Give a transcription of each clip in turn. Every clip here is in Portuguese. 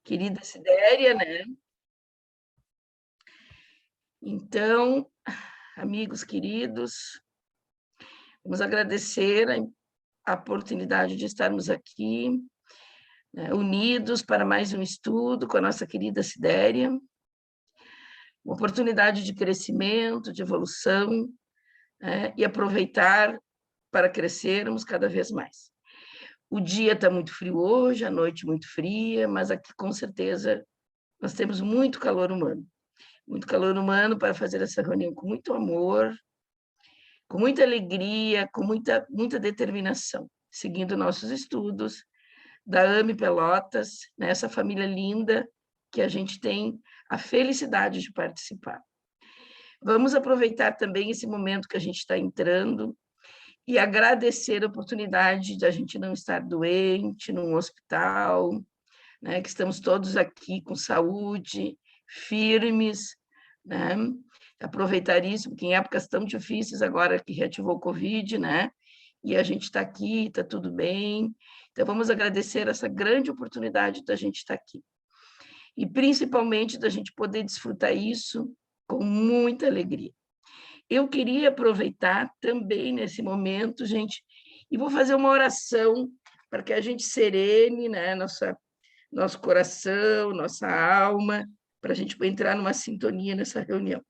querida Sidéria, né? Então, amigos queridos, vamos agradecer a oportunidade de estarmos aqui, né, unidos para mais um estudo com a nossa querida Sidéria, uma oportunidade de crescimento, de evolução, né, e aproveitar para crescermos cada vez mais. O dia está muito frio hoje, a noite muito fria, mas aqui com certeza nós temos muito calor humano para fazer essa reunião com muito amor, com muita alegria, com muita determinação, seguindo nossos estudos da AME Pelotas, nessa família linda que a gente tem a felicidade de participar. Vamos aproveitar também esse momento que a gente está entrando e agradecer a oportunidade de a gente não estar doente num hospital, né, que estamos todos aqui com saúde, firmes, né? Aproveitar isso, porque em épocas tão difíceis, agora que reativou o Covid, né? E a gente está aqui, está tudo bem. Então, vamos agradecer essa grande oportunidade da gente estar aqui. E, principalmente, da gente poder desfrutar isso com muita alegria. Eu queria aproveitar também nesse momento, gente, e vou fazer uma oração para que a gente serene, né, nosso coração, nossa alma, para a gente entrar numa sintonia nessa reunião.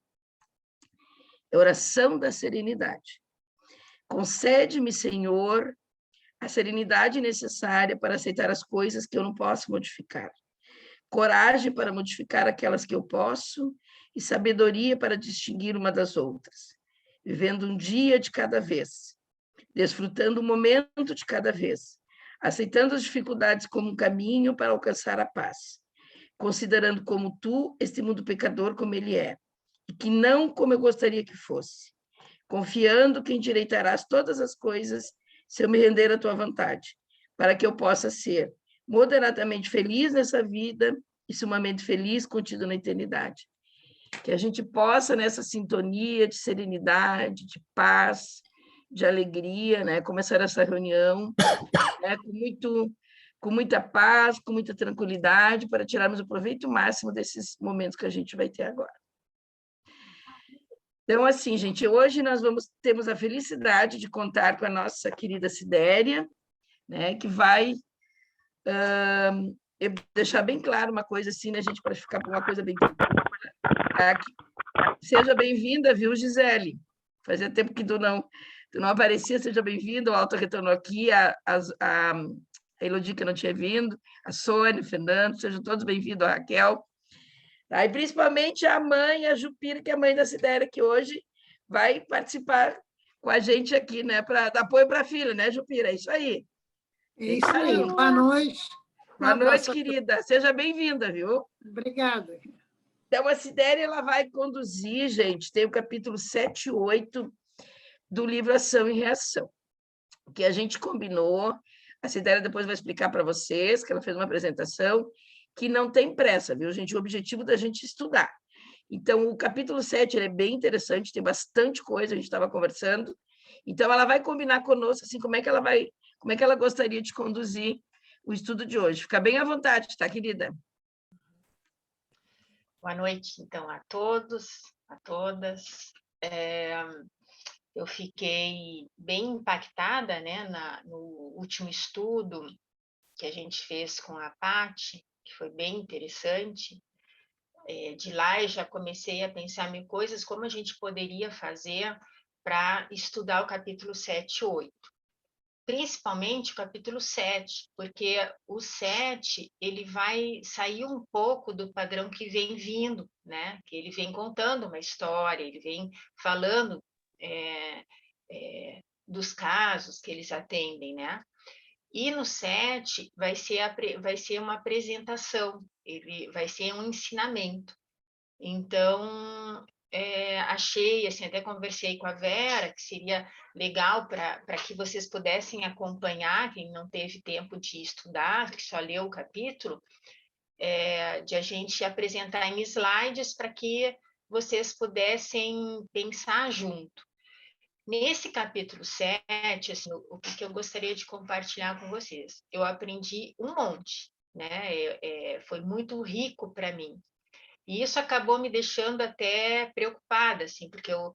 É oração da serenidade. Concede-me, Senhor, a serenidade necessária para aceitar as coisas que eu não posso modificar, coragem para modificar aquelas que eu posso e sabedoria para distinguir uma das outras, vivendo um dia de cada vez, desfrutando um momento de cada vez, aceitando as dificuldades como um caminho para alcançar a paz, considerando como tu este mundo pecador como ele é, e que não como eu gostaria que fosse, confiando que endireitarás todas as coisas se eu me render à tua vontade, para que eu possa ser moderadamente feliz nessa vida e sumamente feliz contido na eternidade. Que a gente possa, nessa sintonia de serenidade, de paz, de alegria, né, começar essa reunião, né, com muita paz, com muita tranquilidade, para tirarmos o proveito máximo desses momentos que a gente vai ter agora. Então, assim, gente, hoje nós temos a felicidade de contar com a nossa querida Sidéria, né, que vai deixar bem claro uma coisa assim, né, gente, para ficar uma coisa bem tranquila. Seja bem-vinda, viu, Gisele? Fazia tempo que tu não aparecia, seja bem-vinda, o Alto retornou aqui, a Elodie, que não tinha vindo, a Sônia, o Fernando, sejam todos bem-vindos, a Raquel. Tá? E principalmente a mãe, a Jupira, que é a mãe da Sidéria, que hoje vai participar com a gente aqui, né, para dar apoio para a filha, né, Jupira? É isso aí. É isso aí. Boa noite. Boa noite, querida. Seja bem-vinda, viu? Obrigada. Então, a Sidéria ela vai conduzir, gente, tem o capítulo 7 e 8 do livro Ação e Reação, que a gente combinou. A Sidéria depois vai explicar para vocês, que ela fez uma apresentação, que não tem pressa, viu, gente? O objetivo da gente é estudar. Então, o capítulo 7 ele é bem interessante, tem bastante coisa, a gente estava conversando. Então, ela vai combinar conosco assim, como é que ela gostaria de conduzir o estudo de hoje. Fica bem à vontade, tá, querida? Boa noite, então, a todos, a todas. Eu fiquei bem impactada, né, no último estudo que a gente fez com a Paty, que foi bem interessante. De lá eu já comecei a pensar em coisas como a gente poderia fazer para estudar o capítulo 7 e 8. Principalmente o capítulo 7, porque o 7 ele vai sair um pouco do padrão que vem vindo, né? Que ele vem contando uma história, ele vem falando dos casos que eles atendem, né? E no 7 vai ser uma apresentação, ele vai ser um ensinamento. Então, achei, assim, até conversei com a Vera, que seria legal para que vocês pudessem acompanhar, quem não teve tempo de estudar, que só leu o capítulo, de a gente apresentar em slides para que vocês pudessem pensar junto. Nesse capítulo 7, assim, o que eu gostaria de compartilhar com vocês? Eu aprendi um monte, né? Foi muito rico para mim. E isso acabou me deixando até preocupada, assim, porque eu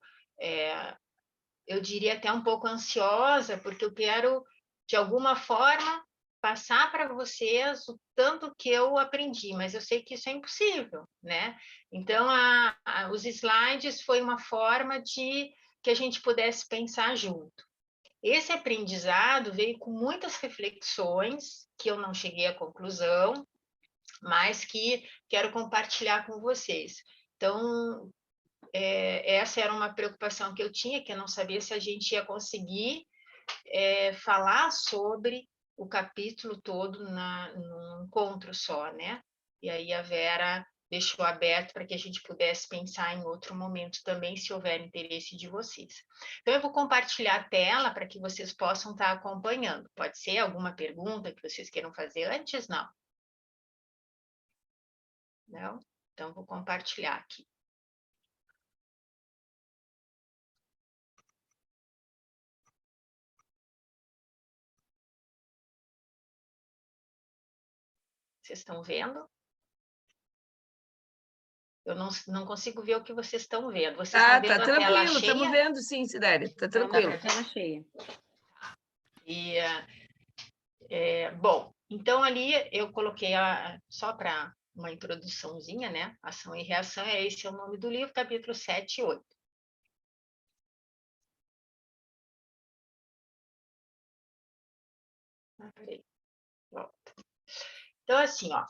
diria até um pouco ansiosa, porque eu quero, de alguma forma, passar para vocês o tanto que eu aprendi, mas eu sei que isso é impossível, né? Então, os slides foi uma forma de que a gente pudesse pensar junto. Esse aprendizado veio com muitas reflexões, que eu não cheguei à conclusão, mas que quero compartilhar com vocês. Então, essa era uma preocupação que eu tinha, que eu não sabia se a gente ia conseguir falar sobre o capítulo todo num encontro só, né? E aí a Vera deixou aberto para que a gente pudesse pensar em outro momento também, se houver interesse de vocês. Então, eu vou compartilhar a tela para que vocês possam estar acompanhando. Pode ser alguma pergunta que vocês queiram fazer antes? Não? Não? Então, vou compartilhar aqui. Vocês estão vendo? Eu não consigo ver o que vocês estão vendo. Vocês estão vendo Tá a tela tranquilo, cheia? estamos vendo sim, Sidéria, está tranquilo. Tela cheia. E, bom, então ali eu coloquei, só para uma introduçãozinha, né? Ação e reação, esse é o nome do livro, capítulo 7 e 8. Peraí, volta. Então, assim, ó,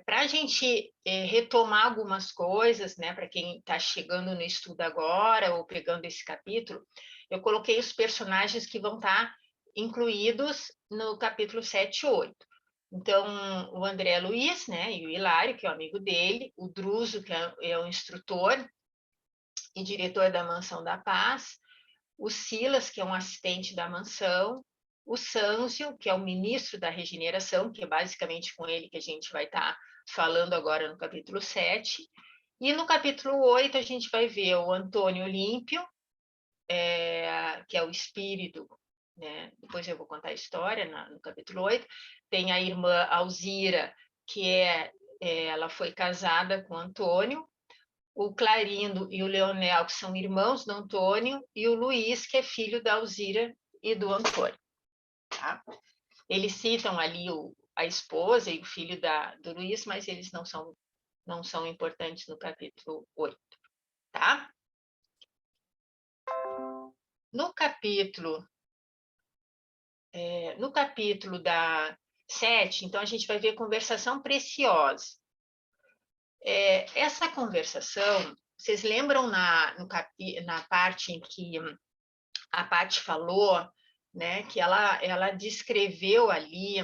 para a gente retomar algumas coisas, né, para quem está chegando no estudo agora ou pegando esse capítulo, eu coloquei os personagens que vão estar incluídos no capítulo 7 e 8. Então, o André Luiz, né, e o Hilário, que é o amigo dele, o Druso, que é o instrutor e diretor da Mansão da Paz, o Silas, que é um assistente da mansão, o Sâncio, que é o ministro da regeneração, que é basicamente com ele que a gente vai estar falando agora no capítulo 7, e no capítulo 8 a gente vai ver o Antônio Olímpio, que é o espírito, né? Depois eu vou contar a história no capítulo 8, tem a irmã Alzira, que ela foi casada com Antônio, o Clarindo e o Leonel, que são irmãos do Antônio, e o Luiz, que é filho da Alzira e do Antônio. Tá? Eles citam ali a esposa e o filho do Luiz, mas eles não são importantes no capítulo 8. Tá? No capítulo da 7, então a gente vai ver conversação preciosa. Essa conversação, vocês lembram na parte em que a Paty falou, né, que ela descreveu ali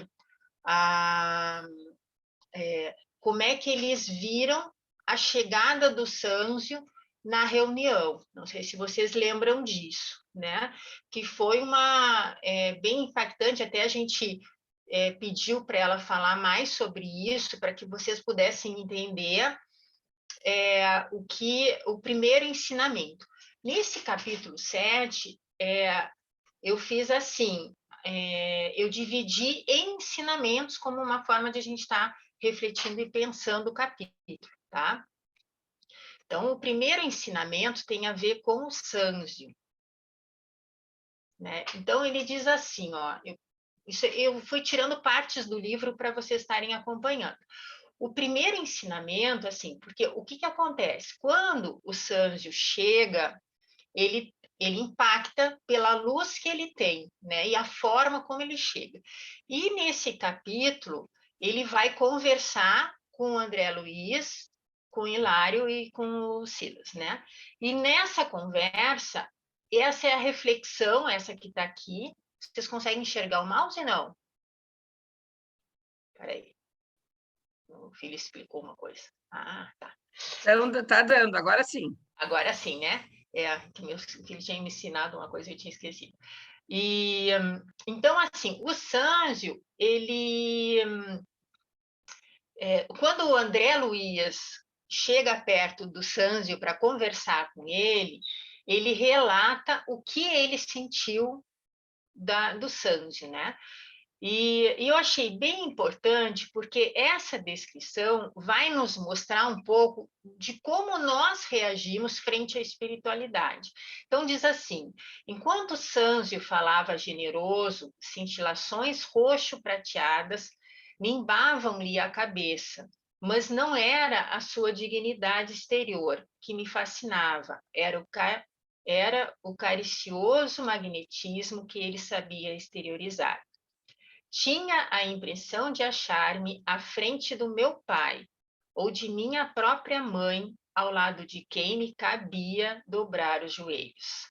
como é que eles viram a chegada do Sâncio na reunião. Não sei se vocês lembram disso, né? Que foi bem impactante, até a gente pediu para ela falar mais sobre isso, para que vocês pudessem entender o primeiro ensinamento. Nesse capítulo 7, eu fiz assim, eu dividi em ensinamentos como uma forma de a gente estar refletindo e pensando o capítulo, tá? Então, o primeiro ensinamento tem a ver com o Sâncio, né? Então, ele diz assim, ó, eu fui tirando partes do livro para vocês estarem acompanhando. O primeiro ensinamento, assim, porque o que acontece? Quando o Sâncio chega, ele impacta pela luz que ele tem, né? E a forma como ele chega. E nesse capítulo, ele vai conversar com o André Luiz, com o Hilário e com o Silas, né? E nessa conversa, essa é a reflexão, essa que está aqui. Vocês conseguem enxergar o mouse, não? Espera aí. O filho explicou uma coisa. Ah, tá. Então, tá dando, agora sim. Agora sim, né? Que meu filho tinha me ensinado uma coisa e eu tinha esquecido. E então, assim, o Sâncio, quando o André Luiz chega perto do Sâncio para conversar com ele relata o que ele sentiu do Sâncio, né? E eu achei bem importante, porque essa descrição vai nos mostrar um pouco de como nós reagimos frente à espiritualidade. Então, diz assim: enquanto Sanzio falava generoso, cintilações roxo-prateadas nimbavam-lhe a cabeça, mas não era a sua dignidade exterior que me fascinava, era o caricioso magnetismo que ele sabia exteriorizar. Tinha a impressão de achar-me à frente do meu pai, ou de minha própria mãe, ao lado de quem me cabia dobrar os joelhos,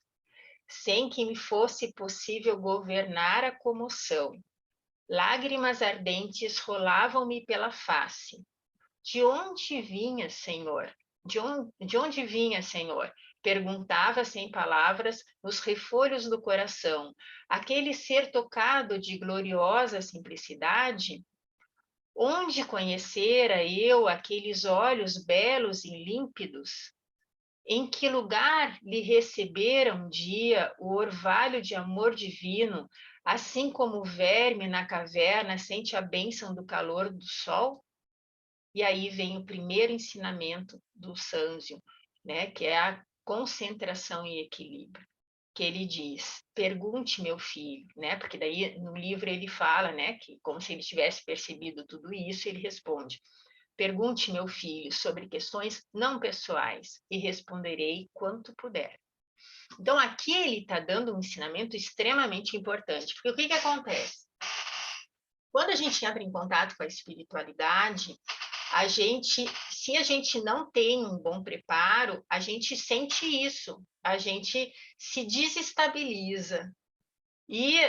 sem que me fosse possível governar a comoção. Lágrimas ardentes rolavam-me pela face. De onde vinha, Senhor? De onde vinha, Senhor? Perguntava sem palavras nos refolhos do coração. Aquele ser tocado de gloriosa simplicidade? Onde conhecera eu aqueles olhos belos e límpidos? Em que lugar lhe recebera um dia o orvalho de amor divino, assim como o verme na caverna sente a bênção do calor do sol? E aí vem o primeiro ensinamento do Sanzio, né, que é a concentração e equilíbrio, que ele diz: pergunte, meu filho, né, porque daí no livro ele fala, né, que como se ele tivesse percebido tudo isso, ele responde: pergunte, meu filho, sobre questões não pessoais e responderei quanto puder. Então aqui ele está dando um ensinamento extremamente importante, porque o que acontece? Quando a gente entra em contato com a espiritualidade, se a gente não tem um bom preparo, a gente sente isso, a gente se desestabiliza. E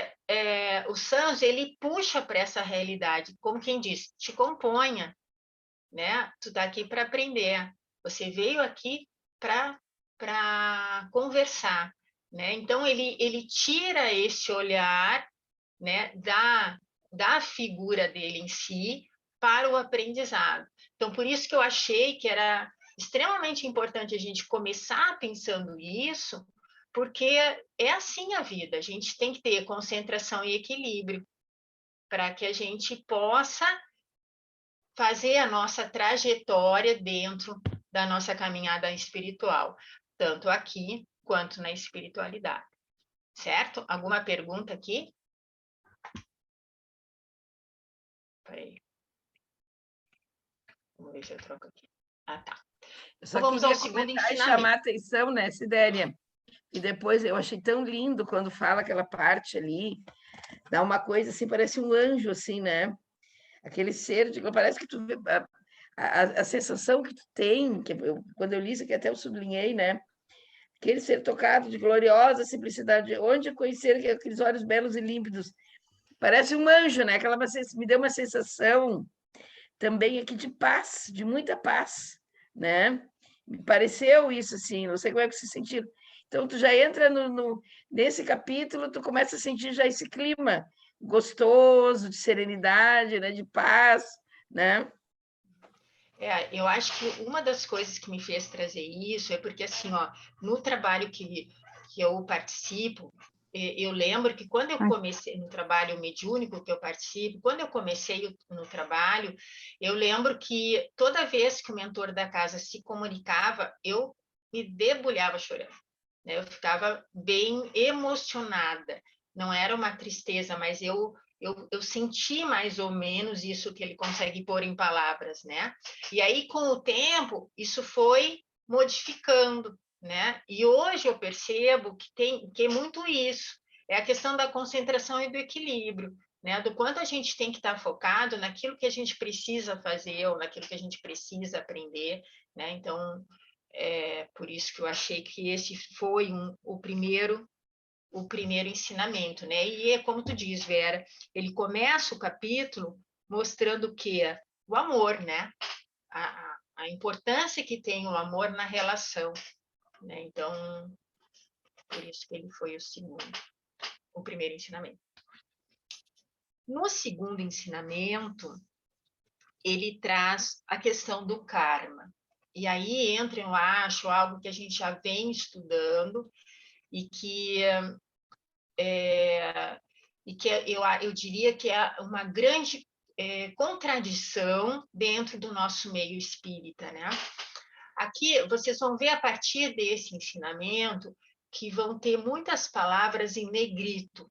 o Sanzio, ele puxa para essa realidade, como quem diz, te componha, né? Tu tá aqui para aprender, você veio aqui para conversar, né? Então, ele tira esse olhar, né, da figura dele em si para o aprendizado. Então, por isso que eu achei que era extremamente importante a gente começar pensando isso, porque é assim a vida, a gente tem que ter concentração e equilíbrio para que a gente possa fazer a nossa trajetória dentro da nossa caminhada espiritual, tanto aqui quanto na espiritualidade. Certo? Alguma pergunta aqui? Peraí. Vamos ver se eu troco aqui. Ah, tá. Eu só Então, vamos ao queria segundo comentar e ensinamento. chamar a atenção, né, Sidéria? E depois eu achei tão lindo quando fala aquela parte ali, dá uma coisa assim, parece um anjo, assim, né? Aquele ser, parece que tu vê a sensação que tu tem, quando eu li isso aqui até eu sublinhei, né? Aquele ser tocado de gloriosa simplicidade, onde conhecer aqueles olhos belos e límpidos, parece um anjo, né? Me deu uma sensação também aqui de paz, de muita paz, né? Me pareceu isso, assim, não sei como é que se sentiram. Então, tu já entra nesse capítulo, tu começa a sentir já esse clima gostoso, de serenidade, né? De paz, né? Eu acho que uma das coisas que me fez trazer isso é porque, assim, ó, no trabalho que eu participo, eu lembro que quando eu comecei no trabalho mediúnico que eu participo, quando eu comecei no trabalho, eu lembro que toda vez que o mentor da casa se comunicava, eu me debulhava chorando, né? Eu ficava bem emocionada. Não era uma tristeza, mas eu senti mais ou menos isso que ele consegue pôr em palavras, né? E aí, com o tempo, isso foi modificando, né? E hoje eu percebo que é muito isso, é a questão da concentração e do equilíbrio, né? Do quanto a gente tem que estar focado naquilo que a gente precisa fazer ou naquilo que a gente precisa aprender, né? Então, por isso que eu achei que esse foi o primeiro ensinamento, né? E é como tu diz, Vera, ele começa o capítulo mostrando que o amor, né? A importância que tem o amor na relação, né? Então, por isso que ele foi o primeiro ensinamento. No segundo ensinamento, ele traz a questão do karma. E aí entra, eu acho, algo que a gente já vem estudando e que e que eu diria que é uma grande contradição dentro do nosso meio espírita, né? Aqui vocês vão ver a partir desse ensinamento que vão ter muitas palavras em negrito.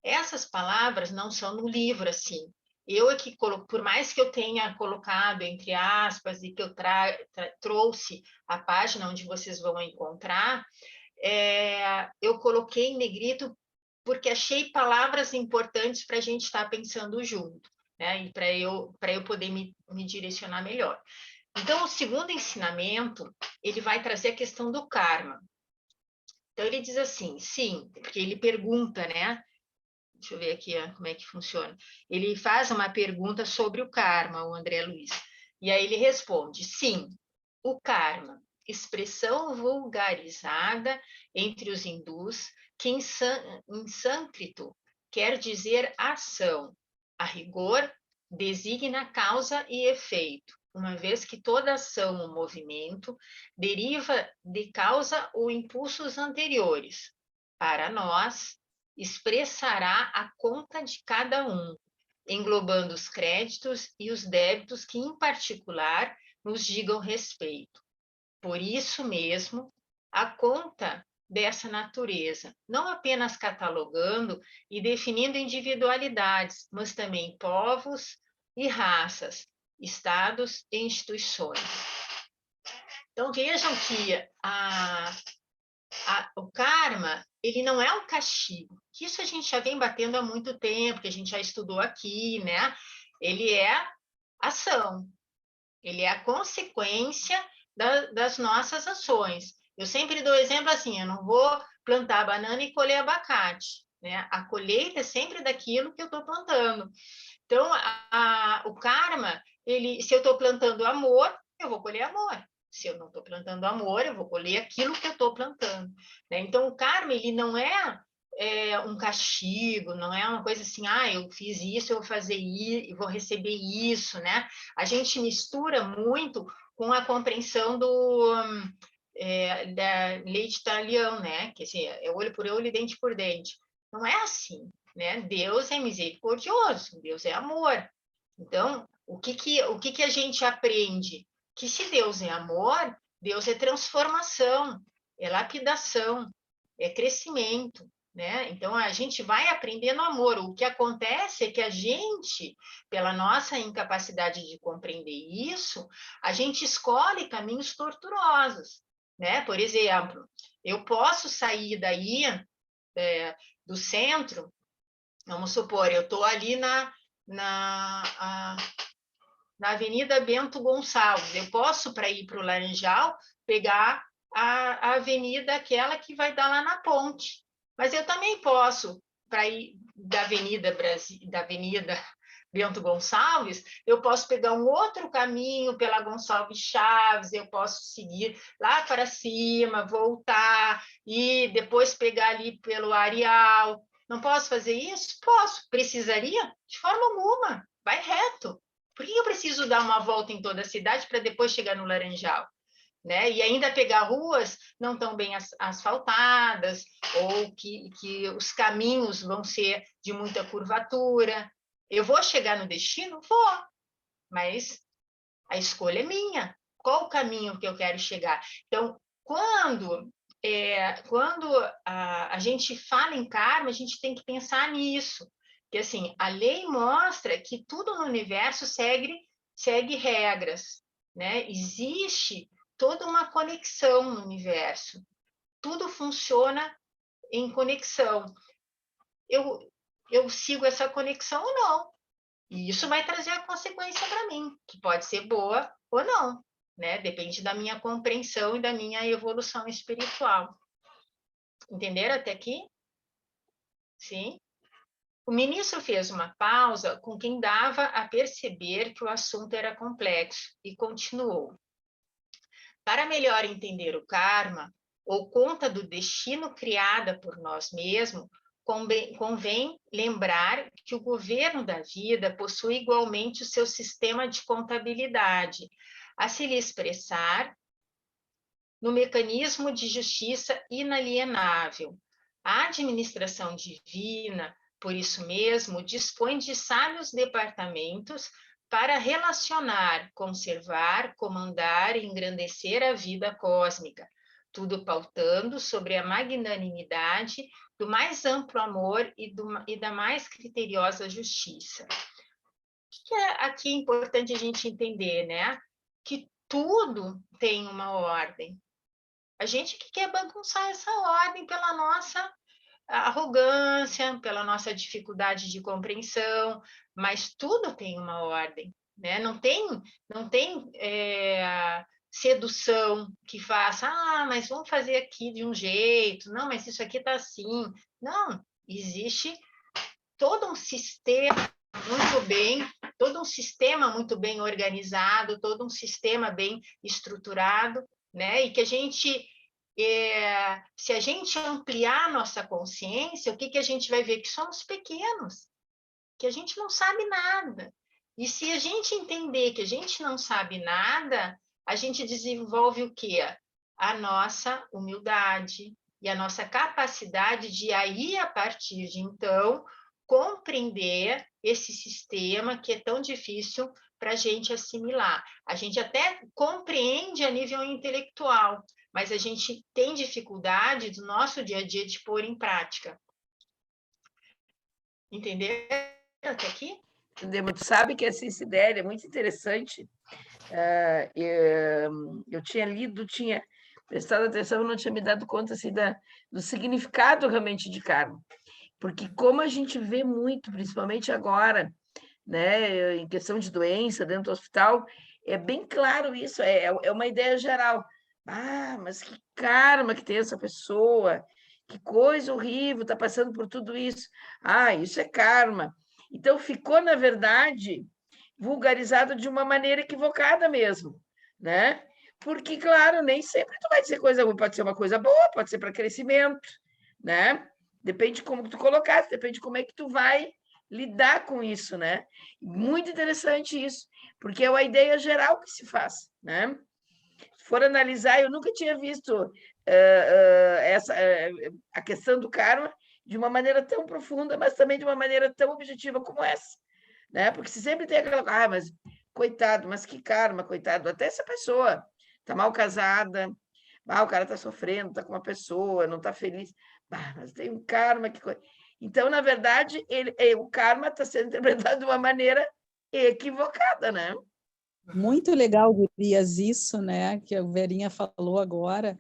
Essas palavras não são no livro, assim. Eu é que por mais que eu tenha colocado entre aspas e que eu trouxe a página onde vocês vão encontrar, eu coloquei em negrito porque achei palavras importantes para a gente estar pensando junto, né? E para eu poder me direcionar melhor. Então, o segundo ensinamento, ele vai trazer a questão do karma. Então, ele diz assim, sim, porque ele pergunta, né? Deixa eu ver aqui como é que funciona. Ele faz uma pergunta sobre o karma, o André Luiz. E aí ele responde, sim, o karma, expressão vulgarizada entre os hindus, que em sânscrito quer dizer ação. A rigor, designa causa e efeito, uma vez que toda ação ou movimento deriva de causa ou impulsos anteriores. Para nós, expressará a conta de cada um, englobando os créditos e os débitos que, em particular, nos digam respeito. Por isso mesmo, a conta dessa natureza, não apenas catalogando e definindo individualidades, mas também povos e raças, estados e instituições. Então, vejam que o karma, ele não é um castigo, que isso a gente já vem batendo há muito tempo, que a gente já estudou aqui, né? Ele é ação, ele é a consequência das nossas ações. Eu sempre dou exemplo assim, eu não vou plantar banana e colher abacate, né? A colheita é sempre daquilo que eu estou plantando. Então, o karma, se eu estou plantando amor, eu vou colher amor. Se eu não estou plantando amor, eu vou colher aquilo que eu estou plantando, né? Então, o karma, ele não é um castigo, não é uma coisa assim, eu fiz isso, eu vou fazer isso, eu vou receber isso, né? A gente mistura muito com a compreensão da lei de Talião, né? Que assim, é olho por olho e dente por dente. Não é assim, né? Deus é misericordioso, Deus é amor. Então, o que a gente aprende? Que se Deus é amor, Deus é transformação, é lapidação, é crescimento, né? Então, a gente vai aprendendo amor. O que acontece é que a gente, pela nossa incapacidade de compreender isso, a gente escolhe caminhos tortuosos, né? Por exemplo, eu posso sair daí do centro, vamos supor, eu estou ali na Avenida Bento Gonçalves, eu posso, para ir para o Laranjal, pegar a avenida aquela que vai dar lá na ponte, mas eu também posso, para ir da Avenida Bento Gonçalves, eu posso pegar um outro caminho pela Gonçalves Chaves, eu posso seguir lá para cima, voltar e depois pegar ali pelo Areal. Não posso fazer isso? Posso. Precisaria? De forma alguma. Vai reto. Por que eu preciso dar uma volta em toda a cidade para depois chegar no Laranjal? Né? E ainda pegar ruas não tão bem asfaltadas, ou que os caminhos vão ser de muita curvatura. Eu vou chegar no destino? Vou, mas a escolha é minha. Qual o caminho que eu quero chegar? Então, quando a gente fala em karma, a gente tem que pensar nisso. Porque, assim, a lei mostra que tudo no universo segue regras, né? Existe toda uma conexão no universo. Tudo funciona em conexão. Eu sigo essa conexão ou não. E isso vai trazer a consequência para mim, que pode ser boa ou não, né? Depende da minha compreensão e da minha evolução espiritual. Entenderam até aqui? Sim? O ministro fez uma pausa com quem dava a perceber que o assunto era complexo e continuou. Para melhor entender o karma, ou conta do destino criada por nós mesmos, convém lembrar que o governo da vida possui igualmente o seu sistema de contabilidade, a se lhe expressar no mecanismo de justiça inalienável. A administração divina Por isso mesmo, dispõe de sábios departamentos para relacionar, conservar, comandar e engrandecer a vida cósmica, tudo pautando sobre a magnanimidade do mais amplo amor e da mais criteriosa justiça. O que é aqui importante a gente entender, né? Que tudo tem uma ordem. A gente que quer bagunçar essa ordem pela nossa arrogância, pela nossa dificuldade de compreensão, mas tudo tem uma ordem, né? Não tem sedução que faça, mas vamos fazer aqui de um jeito, não, mas isso aqui está assim. Não, existe todo um sistema todo um sistema muito bem organizado, todo um sistema bem estruturado, né? E que a gente se a gente ampliar nossa consciência, o que a gente vai ver? Que somos pequenos, que a gente não sabe nada. E se a gente entender que a gente não sabe nada, a gente desenvolve o quê? A nossa humildade e a nossa capacidade de aí, a partir de então, compreender esse sistema que é tão difícil para a gente assimilar. A gente até compreende a nível intelectual, mas a gente tem dificuldade do nosso dia a dia de pôr em prática. Entenderam até aqui? Entendemos. Tu sabe que essa ideia é muito interessante. Eu tinha lido, tinha prestado atenção, não tinha me dado conta assim, do significado realmente de karma. Porque como a gente vê muito, principalmente agora, né, em questão de doença dentro do hospital, é bem claro isso, é uma ideia geral. Mas que karma que tem essa pessoa, que coisa horrível, está passando por tudo isso. Isso é karma. Então, ficou, na verdade, vulgarizado de uma maneira equivocada mesmo, né? Porque, claro, nem sempre tu vai dizer coisa ruim, pode ser uma coisa boa, pode ser para crescimento, né? Depende de como tu colocasse, depende de como é que tu vai lidar com isso, né? Muito interessante isso, porque é uma ideia geral que se faz, né? Se for analisar, eu nunca tinha visto a questão do karma de uma maneira tão profunda, mas também de uma maneira tão objetiva como essa, né? Porque se sempre tem aquela, mas coitado, mas que karma, coitado, até essa pessoa está mal casada, o cara está sofrendo, está com uma pessoa, não está feliz, mas tem um karma que... Então, na verdade, o karma está sendo interpretado de uma maneira equivocada, né? Muito legal, Gurias, isso, né, que a Verinha falou agora,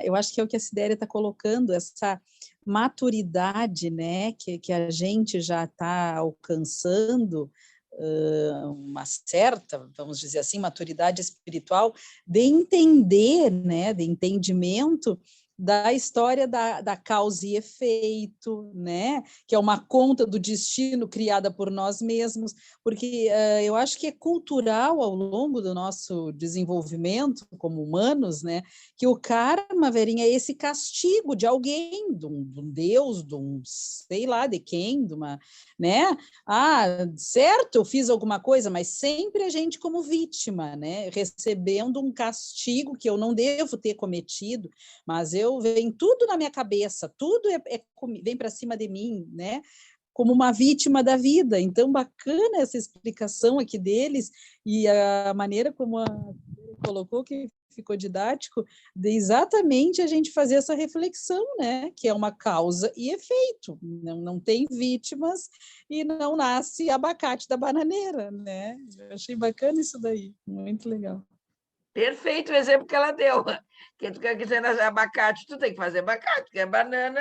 eu acho que é o que a Sidéria está colocando, essa maturidade, né, que a gente já está alcançando, uma certa, vamos dizer assim, maturidade espiritual, de entender, né, de entendimento da história da causa e efeito, né? Que é uma conta do destino criada por nós mesmos, porque eu acho que é cultural ao longo do nosso desenvolvimento como humanos, né? Que o karma, Verinha, é esse castigo de alguém, de um Deus, de um sei lá de quem, de uma, né? Certo, eu fiz alguma coisa, mas sempre a gente como vítima, né? Recebendo um castigo que eu não devo ter cometido, mas vem tudo na minha cabeça, tudo vem para cima de mim, né? Como uma vítima da vida. Então, bacana essa explicação aqui deles e a maneira como a colocou, que ficou didático, de exatamente a gente fazer essa reflexão, né? Que é uma causa e efeito. Não tem vítimas e não nasce abacate da bananeira, né? Eu achei bacana isso daí, muito legal. Perfeito o exemplo que ela deu. Quem tu quer quiser abacate, tu tem que fazer abacate, porque a banana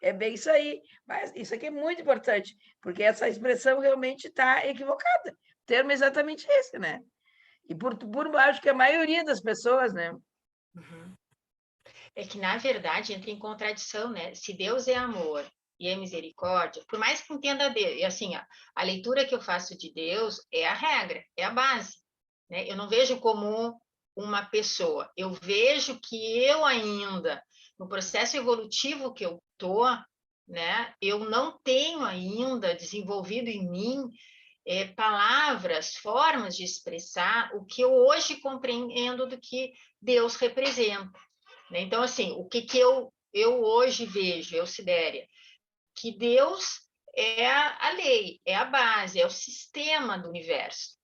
é bem isso aí. Mas isso aqui é muito importante, porque essa expressão realmente está equivocada. O termo é exatamente esse, né? E por acho que a maioria das pessoas, né? Uhum. É que, na verdade, entra em contradição, né? Se Deus é amor e é misericórdia, por mais que entenda Deus, e assim, a leitura que eu faço de Deus é a regra, é a base, né? Eu não vejo como uma pessoa, eu vejo que eu ainda, no processo evolutivo que eu estou, né? Eu não tenho ainda desenvolvido em mim palavras, formas de expressar o que eu hoje compreendo do que Deus representa. Né? Então, assim, o que eu hoje vejo, eu, Sidéria, que Deus é a lei, é a base, é o sistema do universo,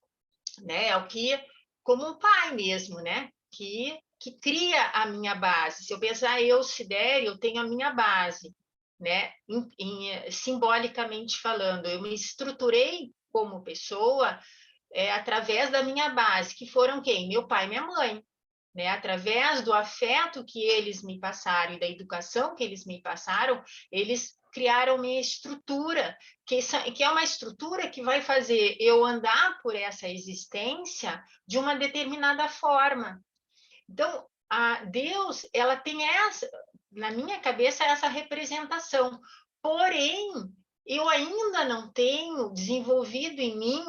né? É o que, como um pai mesmo, né? Que cria a minha base. Se eu pensar eu, Sidério, eu tenho a minha base, né? Simbolicamente falando, eu me estruturei como pessoa através da minha base, que foram quem? Meu pai e minha mãe. Né? Através do afeto que eles me passaram e da educação que eles me passaram, eles criaram minha estrutura, que é uma estrutura que vai fazer eu andar por essa existência de uma determinada forma. Então, a Deus, ela tem essa, na minha cabeça, essa representação. Porém, eu ainda não tenho desenvolvido em mim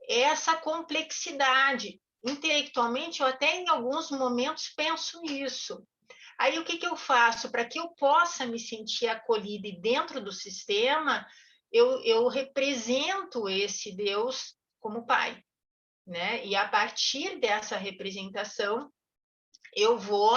essa complexidade. Intelectualmente, eu até em alguns momentos penso nisso. Aí, o que eu faço? Para que eu possa me sentir acolhida e dentro do sistema, eu represento esse Deus como pai, né? E a partir dessa representação, eu vou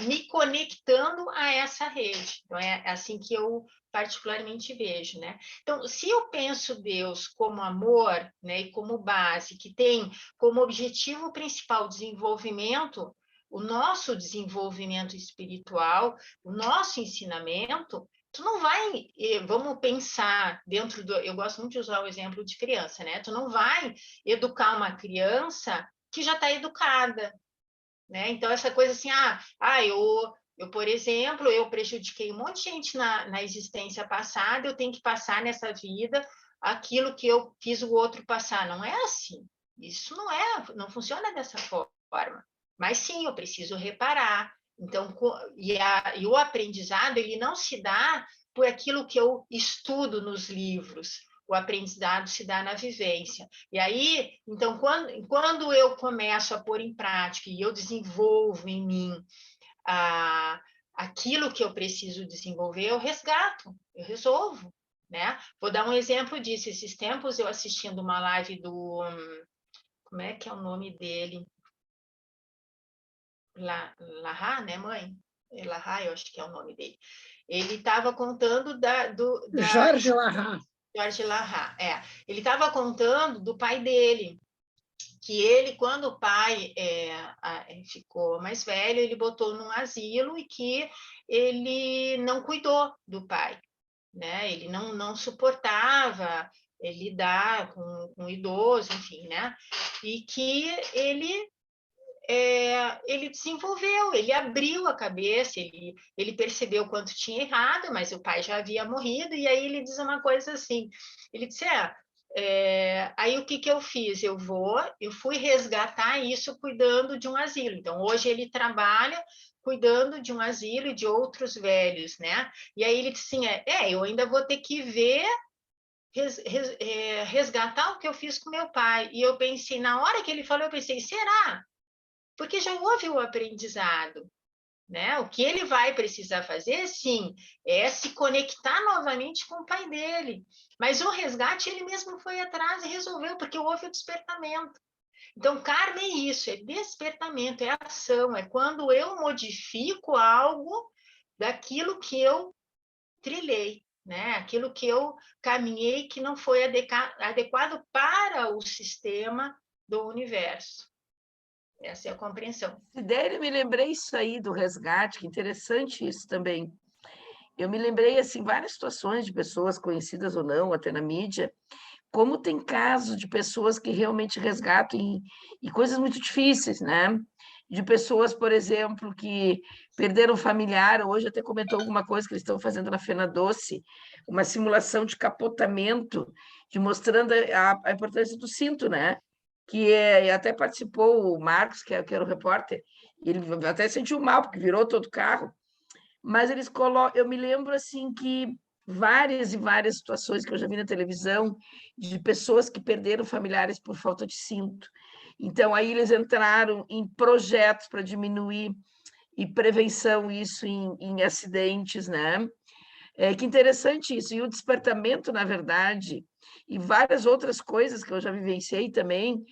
me conectando a essa rede. Então, é assim que eu particularmente vejo, né? Então, se eu penso Deus como amor, né, e como base, que tem como objetivo principal o desenvolvimento, o nosso desenvolvimento espiritual, o nosso ensinamento, tu não vai, vamos pensar dentro do, eu gosto muito de usar o exemplo de criança, né? Tu não vai educar uma criança que já está educada, né? Então, essa coisa assim, eu, por exemplo, eu prejudiquei um monte de gente na existência passada, eu tenho que passar nessa vida aquilo que eu fiz o outro passar. Não é assim. Isso não funciona dessa forma. Mas sim, eu preciso reparar. Então, e o aprendizado, ele não se dá por aquilo que eu estudo nos livros. O aprendizado se dá na vivência. E aí, então, quando eu começo a pôr em prática e eu desenvolvo em mim aquilo que eu preciso desenvolver, eu resgato, eu resolvo, né? Vou dar um exemplo disso. Esses tempos eu assistindo uma live do... Como é que é o nome dele? Lahá, né, mãe? Lahá, eu acho que é o nome dele. Ele estava contando Jorge Lahá. Jorge Lahá, ele estava contando do pai dele, que ele, quando o pai ficou mais velho, ele botou num asilo e que ele não cuidou do pai, né? Ele não suportava lidar com um idoso, enfim, né? E que ele desenvolveu, ele abriu a cabeça, ele percebeu quanto tinha errado, mas o pai já havia morrido, e aí ele diz uma coisa assim, ele disse, aí o que eu fiz? Eu fui resgatar isso cuidando de um asilo, então hoje ele trabalha cuidando de um asilo e de outros velhos, né? E aí ele disse assim, eu ainda vou ter que ver, resgatar o que eu fiz com meu pai, e eu pensei, na hora que ele falou, eu pensei, será? Porque já houve o aprendizado, né? O que ele vai precisar fazer, sim, é se conectar novamente com o pai dele. Mas o resgate, ele mesmo foi atrás e resolveu, porque houve o despertamento. Então, karma é isso, é despertamento, é ação, é quando eu modifico algo daquilo que eu trilhei, né? Aquilo que eu caminhei que não foi adequado para o sistema do universo. Essa é a compreensão. Sidério, eu me lembrei isso aí do resgate, que interessante isso também. Eu me lembrei, assim, várias situações de pessoas conhecidas ou não, até na mídia, como tem casos de pessoas que realmente resgatam e coisas muito difíceis, né? De pessoas, por exemplo, que perderam familiar, hoje até comentou alguma coisa que eles estão fazendo na Fena Doce, uma simulação de capotamento, de mostrando a importância do cinto, né? Que até participou o Marcos, que era o repórter, ele até sentiu mal, porque virou todo o carro, mas eles colocam, eu me lembro assim que várias e várias situações que eu já vi na televisão de pessoas que perderam familiares por falta de cinto. Então, aí eles entraram em projetos para diminuir e prevenção isso em acidentes, né? Que interessante isso. E o despertamento, na verdade, e várias outras coisas que eu já vivenciei também,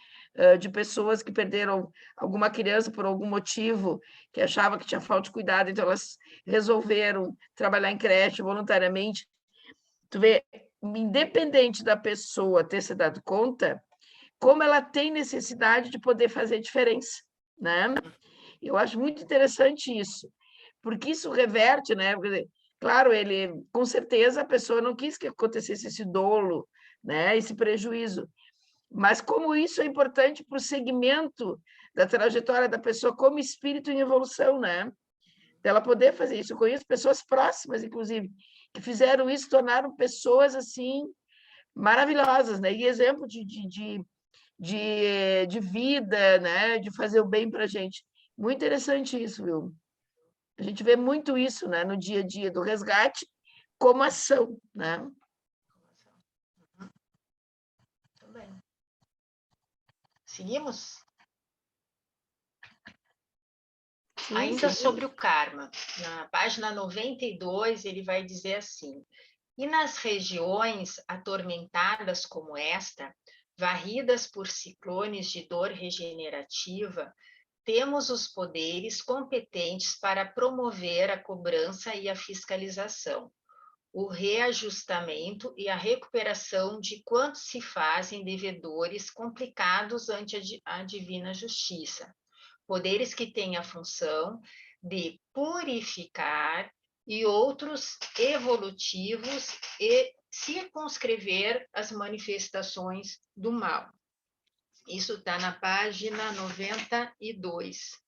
de pessoas que perderam alguma criança por algum motivo, que achava que tinha falta de cuidado, então elas resolveram trabalhar em creche voluntariamente. Tu vê, independente da pessoa ter se dado conta, como ela tem necessidade de poder fazer diferença, né? Eu acho muito interessante isso, porque isso reverte, né? Claro, ele, com certeza, a pessoa não quis que acontecesse esse dolo, né? Esse prejuízo, mas como isso é importante para o segmento da trajetória da pessoa como espírito em evolução, né? Dela poder fazer isso. Eu conheço pessoas próximas, inclusive, que fizeram isso, tornaram pessoas assim maravilhosas, né? E exemplo de vida, né? De fazer o bem para a gente. Muito interessante isso, viu? A gente vê muito isso, né? No dia a dia do resgate como ação, né? Tudo bem. Seguimos? Sim, Ainda sim. sobre o karma, na página 92, ele vai dizer assim: e nas regiões atormentadas como esta, varridas por ciclones de dor regenerativa, temos os poderes competentes para promover a cobrança e a fiscalização, o reajustamento e a recuperação de quantos se fazem devedores complicados ante a divina justiça. Poderes que têm a função de purificar e outros evolutivos e circunscrever as manifestações do mal. Isso está na página 92.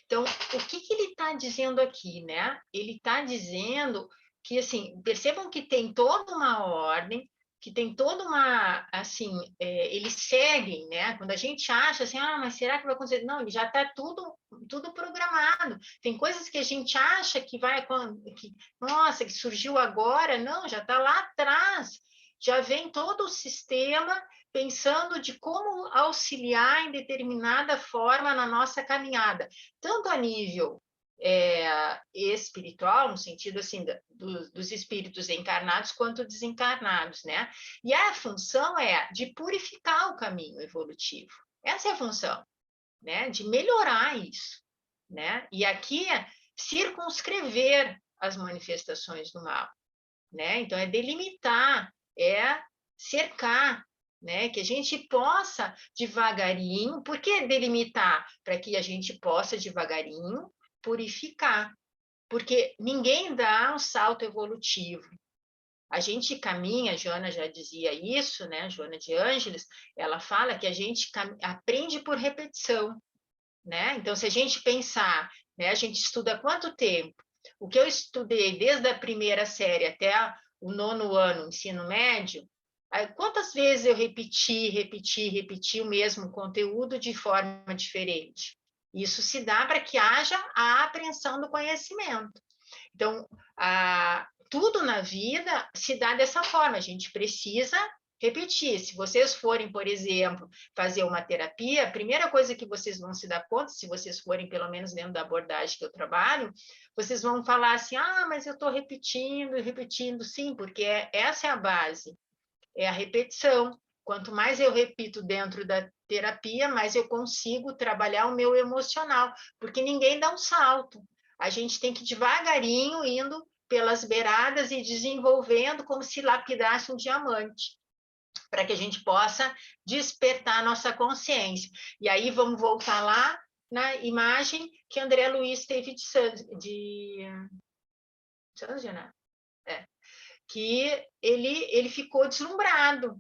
Então, o que ele está dizendo aqui, né? Ele está dizendo que, assim, percebam que tem toda uma ordem, que tem toda uma, assim, eles seguem, né? Quando a gente acha assim, mas será que vai acontecer? Não, ele já está tudo programado. Tem coisas que a gente acha que vai, nossa, que surgiu agora, não, já está lá atrás. Já vem todo o sistema pensando de como auxiliar em determinada forma na nossa caminhada, tanto a nível espiritual, no sentido assim dos espíritos encarnados quanto desencarnados, né? E a função é de purificar o caminho evolutivo. Essa é a função, né? De melhorar isso, né? E aqui é circunscrever as manifestações do mal, né? Então é delimitar, é cercar, né? Que a gente possa devagarinho, por que delimitar? Para que a gente possa devagarinho purificar, porque ninguém dá um salto evolutivo. A gente caminha, a Joana já dizia isso, né? Joana de Ângeles, ela fala que a gente aprende por repetição, né? Então, se a gente pensar, né? A gente estuda há quanto tempo? O que eu estudei desde a primeira série até o 9º ano, ensino médio, quantas vezes eu repeti o mesmo conteúdo de forma diferente? Isso se dá para que haja a apreensão do conhecimento. Então, tudo na vida se dá dessa forma, a gente precisa repetir. Se vocês forem, por exemplo, fazer uma terapia, a primeira coisa que vocês vão se dar conta, se vocês forem pelo menos dentro da abordagem que eu trabalho, vocês vão falar assim, mas eu estou repetindo e repetindo, sim, porque essa é a base, é a repetição. Quanto mais eu repito dentro da terapia, mais eu consigo trabalhar o meu emocional, porque ninguém dá um salto. A gente tem que devagarinho indo pelas beiradas e desenvolvendo como se lapidasse um diamante, para que a gente possa despertar a nossa consciência. E aí vamos voltar lá na imagem que André Luiz teve de Santos, né? Que ele ficou deslumbrado,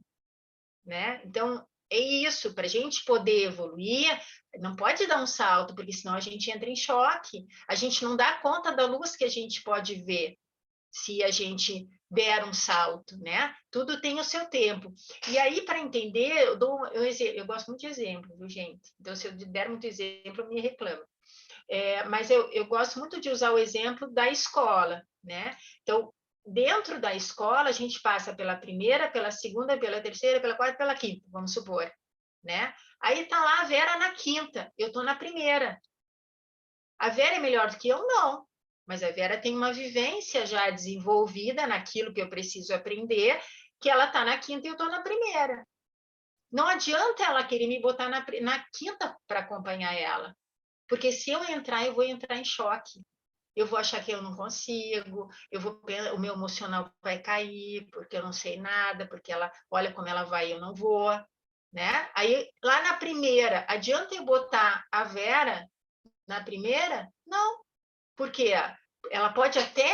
né? Então, é isso, para a gente poder evoluir, não pode dar um salto, porque senão a gente entra em choque, a gente não dá conta da luz que a gente pode ver se a gente der um salto, né? Tudo tem o seu tempo. E aí, para entender, eu gosto muito de exemplo, viu, gente? Então, se eu der muito exemplo, eu me reclamo. Mas eu gosto muito de usar o exemplo da escola, né? Então, dentro da escola, a gente passa pela primeira, pela segunda, pela terceira, pela quarta, pela quinta, vamos supor, né? Aí tá lá a Vera na quinta, eu tô na primeira. A Vera é melhor do que eu? Não. Mas a Vera tem uma vivência já desenvolvida naquilo que eu preciso aprender, que ela tá na quinta e eu tô na primeira. Não adianta ela querer me botar na quinta para acompanhar ela, porque se eu entrar, eu vou entrar em choque. Eu vou achar que eu não consigo, o meu emocional vai cair, porque eu não sei nada, porque ela, olha como ela vai, eu não vou, né? Aí, lá na primeira, adianta eu botar a Vera na primeira? Não, porque ela pode até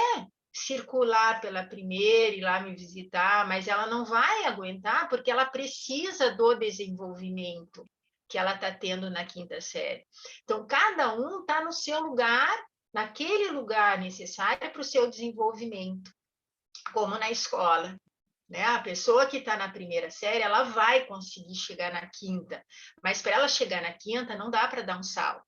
circular pela primeira, ir lá me visitar, mas ela não vai aguentar, porque ela precisa do desenvolvimento que ela está tendo na quinta série. Então, cada um está no seu lugar, naquele lugar necessário para o seu desenvolvimento, como na escola. Né? A pessoa que está na primeira série, ela vai conseguir chegar na quinta, mas para ela chegar na quinta, não dá para dar um salto.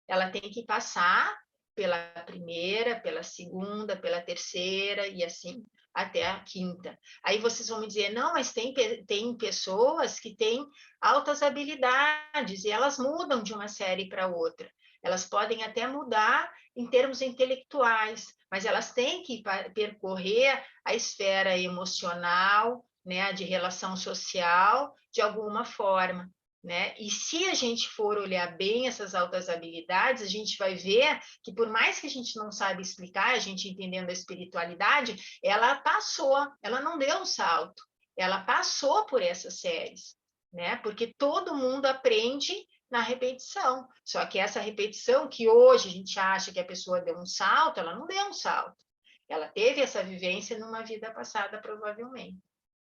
Ela tem que passar pela primeira, pela segunda, pela terceira e assim até a quinta. Aí vocês vão me dizer, não, mas tem pessoas que têm altas habilidades e elas mudam de uma série para outra. Elas podem até mudar em termos intelectuais, mas elas têm que percorrer a esfera emocional, né, de relação social, de alguma forma. Né? E se a gente for olhar bem essas altas habilidades, a gente vai ver que, por mais que a gente não saiba explicar, a gente entendendo a espiritualidade, ela passou, ela não deu um salto, ela passou por essas séries, né? Porque todo mundo aprende na repetição. Só que essa repetição que hoje a gente acha que a pessoa deu um salto, ela não deu um salto. Ela teve essa vivência numa vida passada, provavelmente,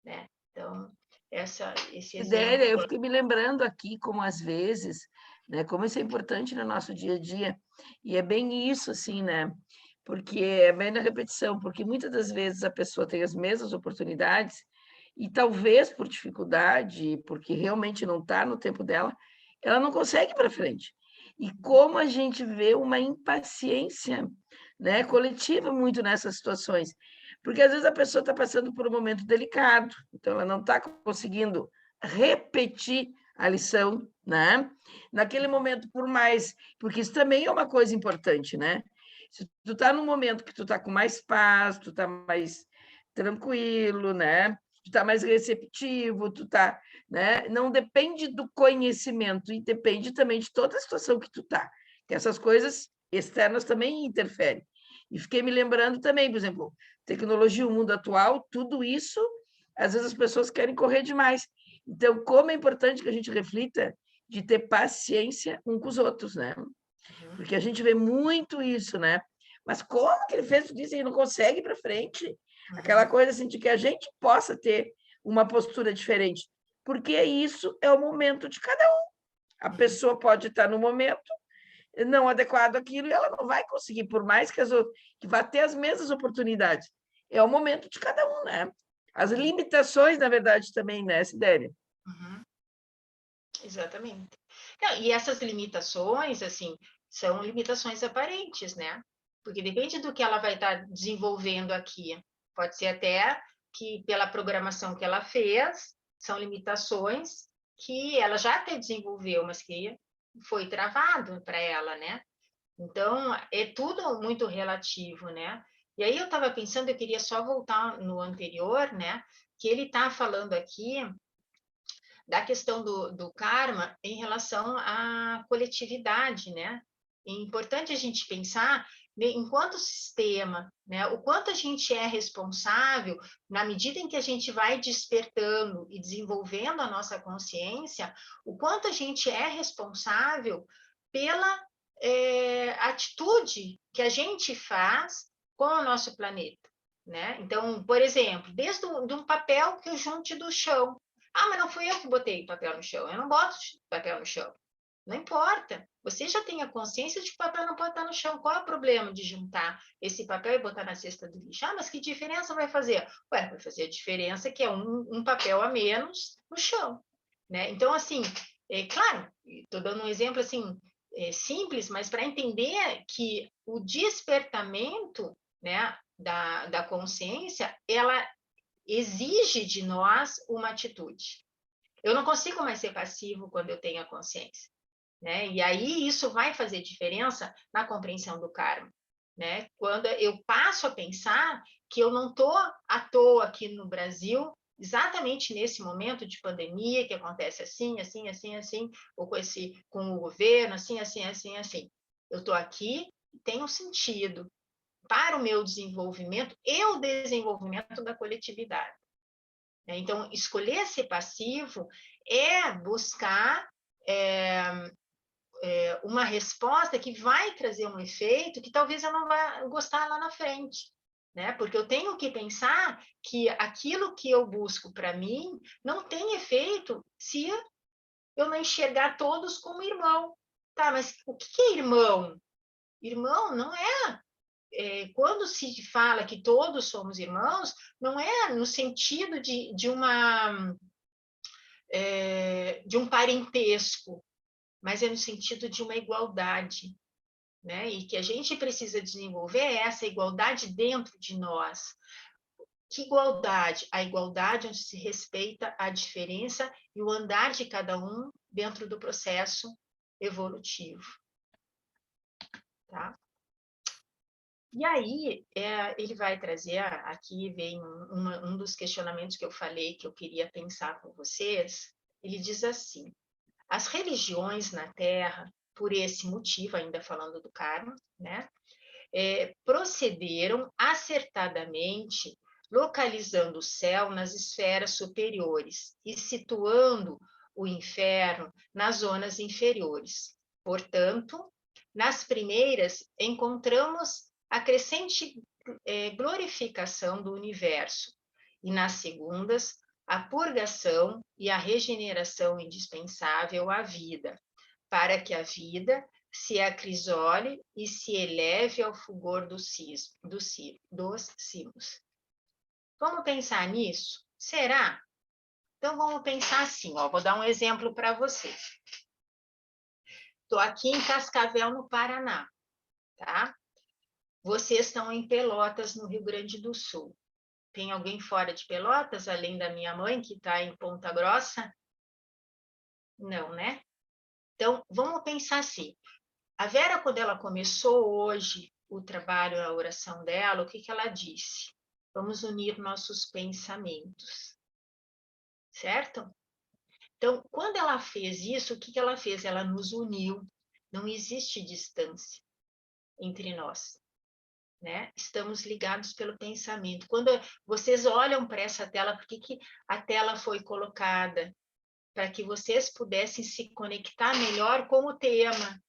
né? Então, esse exemplo. Eu fiquei me lembrando aqui como às vezes, né, como isso é importante no nosso dia a dia, e é bem isso, assim, né? Porque é bem na repetição, porque muitas das vezes a pessoa tem as mesmas oportunidades, e talvez por dificuldade, porque realmente não está no tempo dela, ela não consegue ir para frente. E como a gente vê uma impaciência, né, coletiva muito nessas situações, porque às vezes a pessoa está passando por um momento delicado, então ela não está conseguindo repetir a lição, né? Naquele momento, por mais, porque isso também é uma coisa importante, né? Se tu está num momento que tu está com mais paz, tu está mais tranquilo, né? Tu está mais receptivo, tu tá, né? Não depende do conhecimento e depende também de toda a situação que tu tá. Que essas coisas externas também interferem. E fiquei me lembrando também, por exemplo, tecnologia, o mundo atual, tudo isso, às vezes as pessoas querem correr demais. Então, como é importante que a gente reflita de ter paciência um com os outros, né? Porque a gente vê muito isso, né? Mas como que ele fez tudo isso e não consegue ir para frente? Aquela coisa assim de que a gente possa ter uma postura diferente, porque isso é o momento de cada um. A pessoa pode estar no momento não adequado àquilo e ela não vai conseguir, por mais que que vá ter as mesmas oportunidades. É o momento de cada um, né? As limitações, na verdade, também, né, Sidéria? Uhum. Exatamente. Não, e essas limitações, assim, são limitações aparentes, né? Porque depende do que ela vai estar desenvolvendo aqui. Pode ser até que, pela programação que ela fez, são limitações que ela já até desenvolveu, mas que foi travado para ela, né? Então, é tudo muito relativo, né? E aí eu estava pensando, eu queria só voltar no anterior, né? Que ele está falando aqui da questão do karma em relação à coletividade, né? É importante a gente pensar enquanto sistema, né? O quanto a gente é responsável na medida em que a gente vai despertando e desenvolvendo a nossa consciência, o quanto a gente é responsável pela atitude que a gente faz com o nosso planeta, né? Então, por exemplo, desde um papel que eu junte do chão. Ah, mas não fui eu que botei papel no chão. Eu não boto papel no chão. Não importa. Você já tem a consciência de que o papel não pode estar no chão. Qual é o problema de juntar esse papel e botar na cesta do lixo? Ah, mas que diferença vai fazer? Ué, vai fazer a diferença que é um papel a menos no chão. Né? Então, assim, claro, estou dando um exemplo assim simples, mas para entender que o despertamento, né, da consciência, ela exige de nós uma atitude. Eu não consigo mais ser passivo quando eu tenho a consciência, né? E aí isso vai fazer diferença na compreensão do karma, né? Quando eu passo a pensar que eu não estou à toa aqui no Brasil, exatamente nesse momento de pandemia, que acontece assim, assim, assim, assim, ou com o governo, assim, assim, assim, assim. Eu estou aqui, tem um sentido para o meu desenvolvimento e o desenvolvimento da coletividade. Então, escolher ser passivo é buscar uma resposta que vai trazer um efeito que talvez eu não vá gostar lá na frente. Né? Porque eu tenho que pensar que aquilo que eu busco para mim não tem efeito se eu não enxergar todos como irmão. Tá, mas o que é irmão? Irmão não quando se fala que todos somos irmãos, não é no sentido de um parentesco, mas é no sentido de uma igualdade. Né? E que a gente precisa desenvolver essa igualdade dentro de nós. Que igualdade? A igualdade onde se respeita a diferença e o andar de cada um dentro do processo evolutivo. Tá? E aí, ele vai trazer, aqui vem um dos questionamentos que eu falei que eu queria pensar com vocês, ele diz assim, as religiões na Terra, por esse motivo, ainda falando do karma, né, procederam acertadamente, localizando o céu nas esferas superiores e situando o inferno nas zonas inferiores. Portanto, nas primeiras encontramos a crescente glorificação do universo, e nas segundas, a purgação e a regeneração indispensável à vida, para que a vida se acrisole e se eleve ao fulgor dos cimos. Vamos pensar nisso? Será? Então, vamos pensar assim, ó, vou dar um exemplo para vocês. Estou aqui em Cascavel, no Paraná, tá? Vocês estão em Pelotas, no Rio Grande do Sul. Tem alguém fora de Pelotas, além da minha mãe, que está em Ponta Grossa? Não, né? Então, vamos pensar assim. A Vera, quando ela começou hoje o trabalho, a oração dela, o que ela disse? Vamos unir nossos pensamentos, certo? Então, quando ela fez isso, o que ela fez? Ela nos uniu. Não existe distância entre nós, né? Estamos ligados pelo pensamento. Quando vocês olham para essa tela, por que a tela foi colocada? Para que vocês pudessem se conectar melhor com o tema.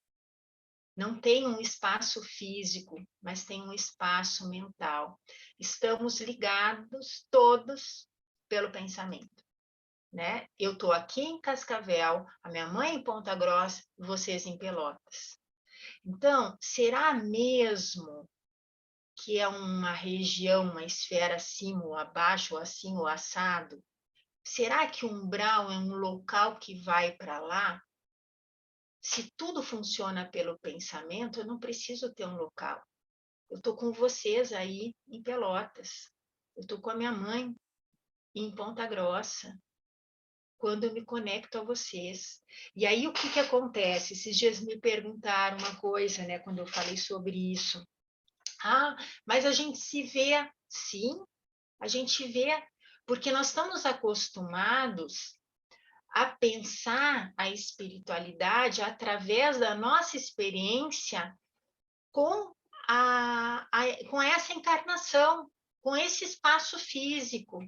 Não tem um espaço físico, mas tem um espaço mental. Estamos ligados todos pelo pensamento, né? Eu estou aqui em Cascavel, a minha mãe em Ponta Grossa, e vocês em Pelotas. Então, será mesmo que é uma região, uma esfera acima ou abaixo, ou assim ou assado? Será que o umbral é um local que vai para lá? Se tudo funciona pelo pensamento, eu não preciso ter um local. Eu estou com vocês aí em Pelotas. Eu estou com a minha mãe em Ponta Grossa. Quando eu me conecto a vocês. E aí, o que acontece? Esses dias me perguntaram uma coisa, né? Quando eu falei sobre isso. Ah, mas a gente se vê. Sim, a gente vê. Porque nós estamos acostumados a pensar a espiritualidade através da nossa experiência com, com essa encarnação, com esse espaço físico.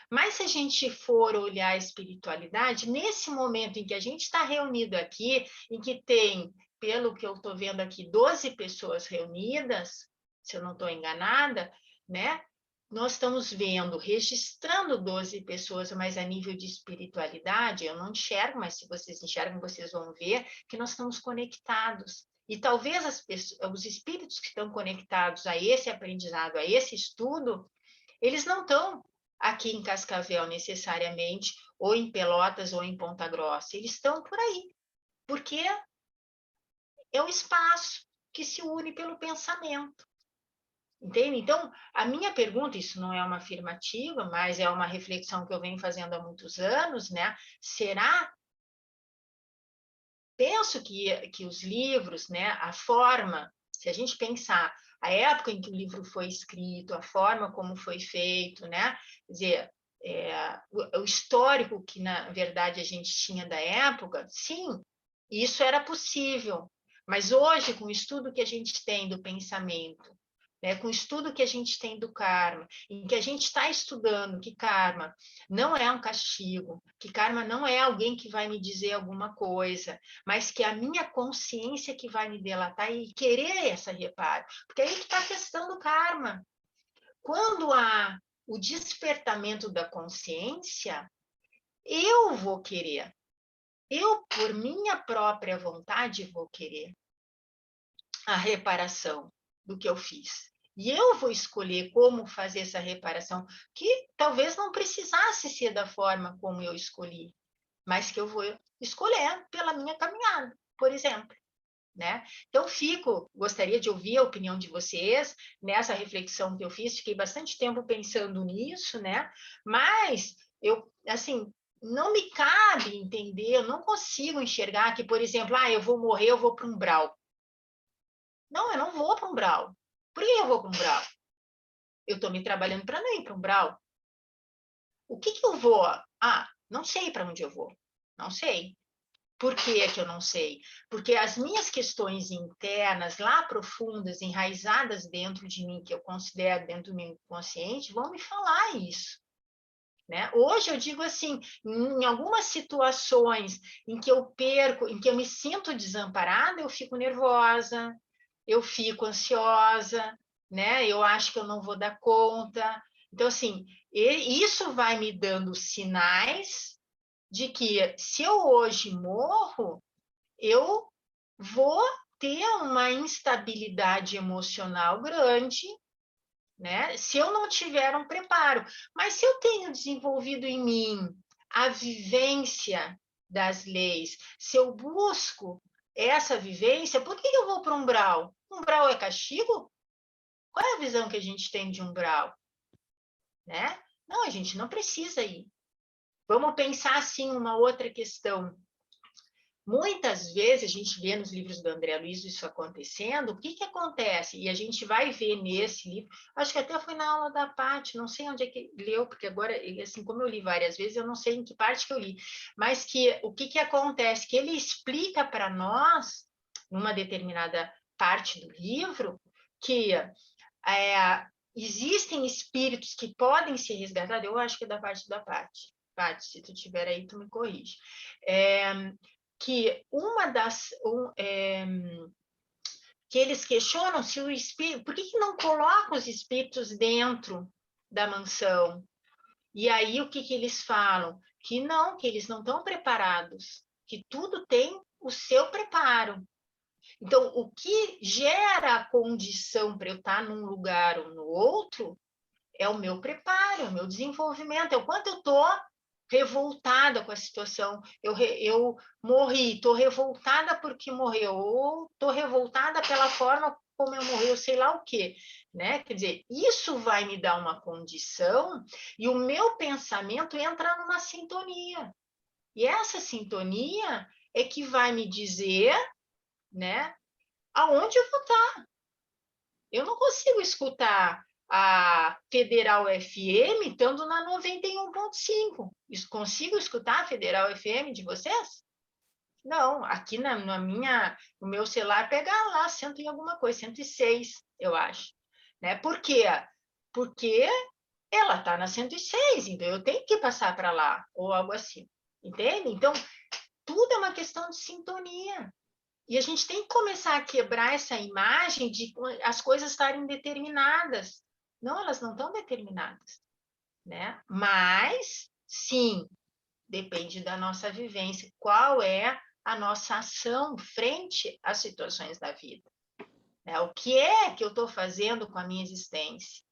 Mas se a gente for olhar a espiritualidade, nesse momento em que a gente está reunido aqui, em que tem, pelo que eu estou vendo aqui, 12 pessoas reunidas, se eu não estou enganada, né? Nós estamos vendo, registrando 12 pessoas, mas a nível de espiritualidade, eu não enxergo, mas se vocês enxergam, vocês vão ver que nós estamos conectados. E talvez os espíritos que estão conectados a esse aprendizado, a esse estudo, eles não estão aqui em Cascavel necessariamente, ou em Pelotas, ou em Ponta Grossa. Eles estão por aí, porque é o espaço que se une pelo pensamento. Entende? Então, a minha pergunta, isso não é uma afirmativa, mas é uma reflexão que eu venho fazendo há muitos anos, né? Será? Penso que os livros, né, a forma, se a gente pensar a época em que o livro foi escrito, a forma como foi feito, né? Quer dizer, o histórico que, na verdade, a gente tinha da época, sim, isso era possível. Mas hoje, com o estudo que a gente tem do pensamento, né, com o estudo que a gente tem do karma, em que a gente está estudando que karma não é um castigo, que karma não é alguém que vai me dizer alguma coisa, mas que a minha consciência que vai me delatar e querer essa reparo. Porque aí que está a questão do karma. Quando há o despertamento da consciência, eu vou querer. Eu, por minha própria vontade, vou querer a reparação do que eu fiz. E eu vou escolher como fazer essa reparação, que talvez não precisasse ser da forma como eu escolhi, mas que eu vou escolher pela minha caminhada, por exemplo. Né? Então, gostaria de ouvir a opinião de vocês nessa reflexão que eu fiz, fiquei bastante tempo pensando nisso, né? Mas eu, assim, não me cabe entender, eu não consigo enxergar que, por exemplo, eu vou morrer, eu vou para um umbral. Não, eu não vou para um umbral. Por que eu vou para um umbral? Eu estou me trabalhando para não ir para um umbral. O que eu vou? Não sei para onde eu vou. Não sei. Por que é que eu não sei? Porque as minhas questões internas, lá profundas, enraizadas dentro de mim, que eu considero dentro do meu inconsciente, vão me falar isso. Né? Hoje eu digo assim, em algumas situações em que eu perco, em que eu me sinto desamparada, eu fico nervosa, eu fico ansiosa, né? Eu acho que eu não vou dar conta. Então, assim, isso vai me dando sinais de que se eu hoje morro, eu vou ter uma instabilidade emocional grande, né? Se eu não tiver um preparo. Mas se eu tenho desenvolvido em mim a vivência das leis, se eu busco essa vivência, por que eu vou para um umbral? Umbral é castigo? Qual é a visão que a gente tem de umbral? Né? Não, a gente não precisa ir. Vamos pensar assim uma outra questão. Muitas vezes a gente vê nos livros do André Luiz isso acontecendo, o que acontece? E a gente vai ver nesse livro, acho que até foi na aula da Paty, não sei onde é que leu, porque agora, assim como eu li várias vezes, eu não sei em que parte que eu li, mas que o que acontece? Que ele explica para nós, numa determinada parte do livro, que existem espíritos que podem ser resgatados, eu acho que é da parte da Paty. Paty, se tu tiver aí, tu me corrige. Que que eles questionam se o espírito, por que não colocam os espíritos dentro da mansão? E aí o que eles falam? Que eles não estão preparados, que tudo tem o seu preparo. Então, o que gera a condição para eu estar num lugar ou no outro é o meu preparo, é o meu desenvolvimento, é o quanto eu estou revoltada com a situação. Eu morri, estou revoltada porque morreu, ou estou revoltada pela forma como eu morri, eu sei lá o quê. Né? Quer dizer, isso vai me dar uma condição e o meu pensamento entra numa sintonia. E essa sintonia é que vai me dizer, né, aonde eu vou estar. Eu não consigo escutar a Federal FM estando na 91.5. Consigo escutar a Federal FM de vocês? Não, aqui no meu celular pega lá, 100 e alguma coisa, 106, eu acho. Né? Por quê? Porque ela está na 106, então eu tenho que passar para lá, ou algo assim. Entende? Então, tudo é uma questão de sintonia. E a gente tem que começar a quebrar essa imagem de as coisas estarem determinadas. Não, elas não estão determinadas. Né? Mas, sim, depende da nossa vivência. Qual é a nossa ação frente às situações da vida? Né? O que é que eu estou fazendo com a minha existência?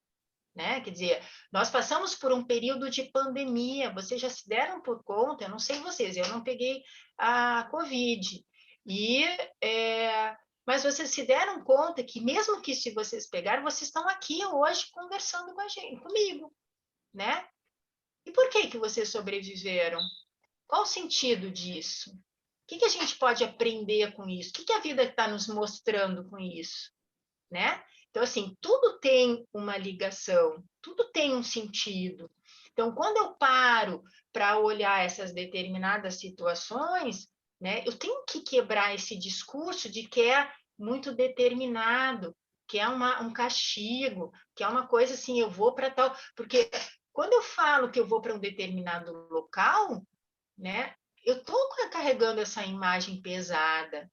Né? Quer dizer, nós passamos por um período de pandemia, vocês já se deram por conta, eu não sei vocês, eu não peguei a Covid, mas vocês se deram conta que mesmo que se vocês pegaram, vocês estão aqui hoje conversando com a gente, comigo, né? E por que vocês sobreviveram? Qual o sentido disso? O que a gente pode aprender com isso? O que a vida está nos mostrando com isso? Né? Então, assim, tudo tem uma ligação, tudo tem um sentido. Então, quando eu paro para olhar essas determinadas situações, né, eu tenho que quebrar esse discurso de que é muito determinado, que é um castigo, que é uma coisa assim, eu vou para tal... Porque quando eu falo que eu vou para um determinado local, né, eu estou carregando essa imagem pesada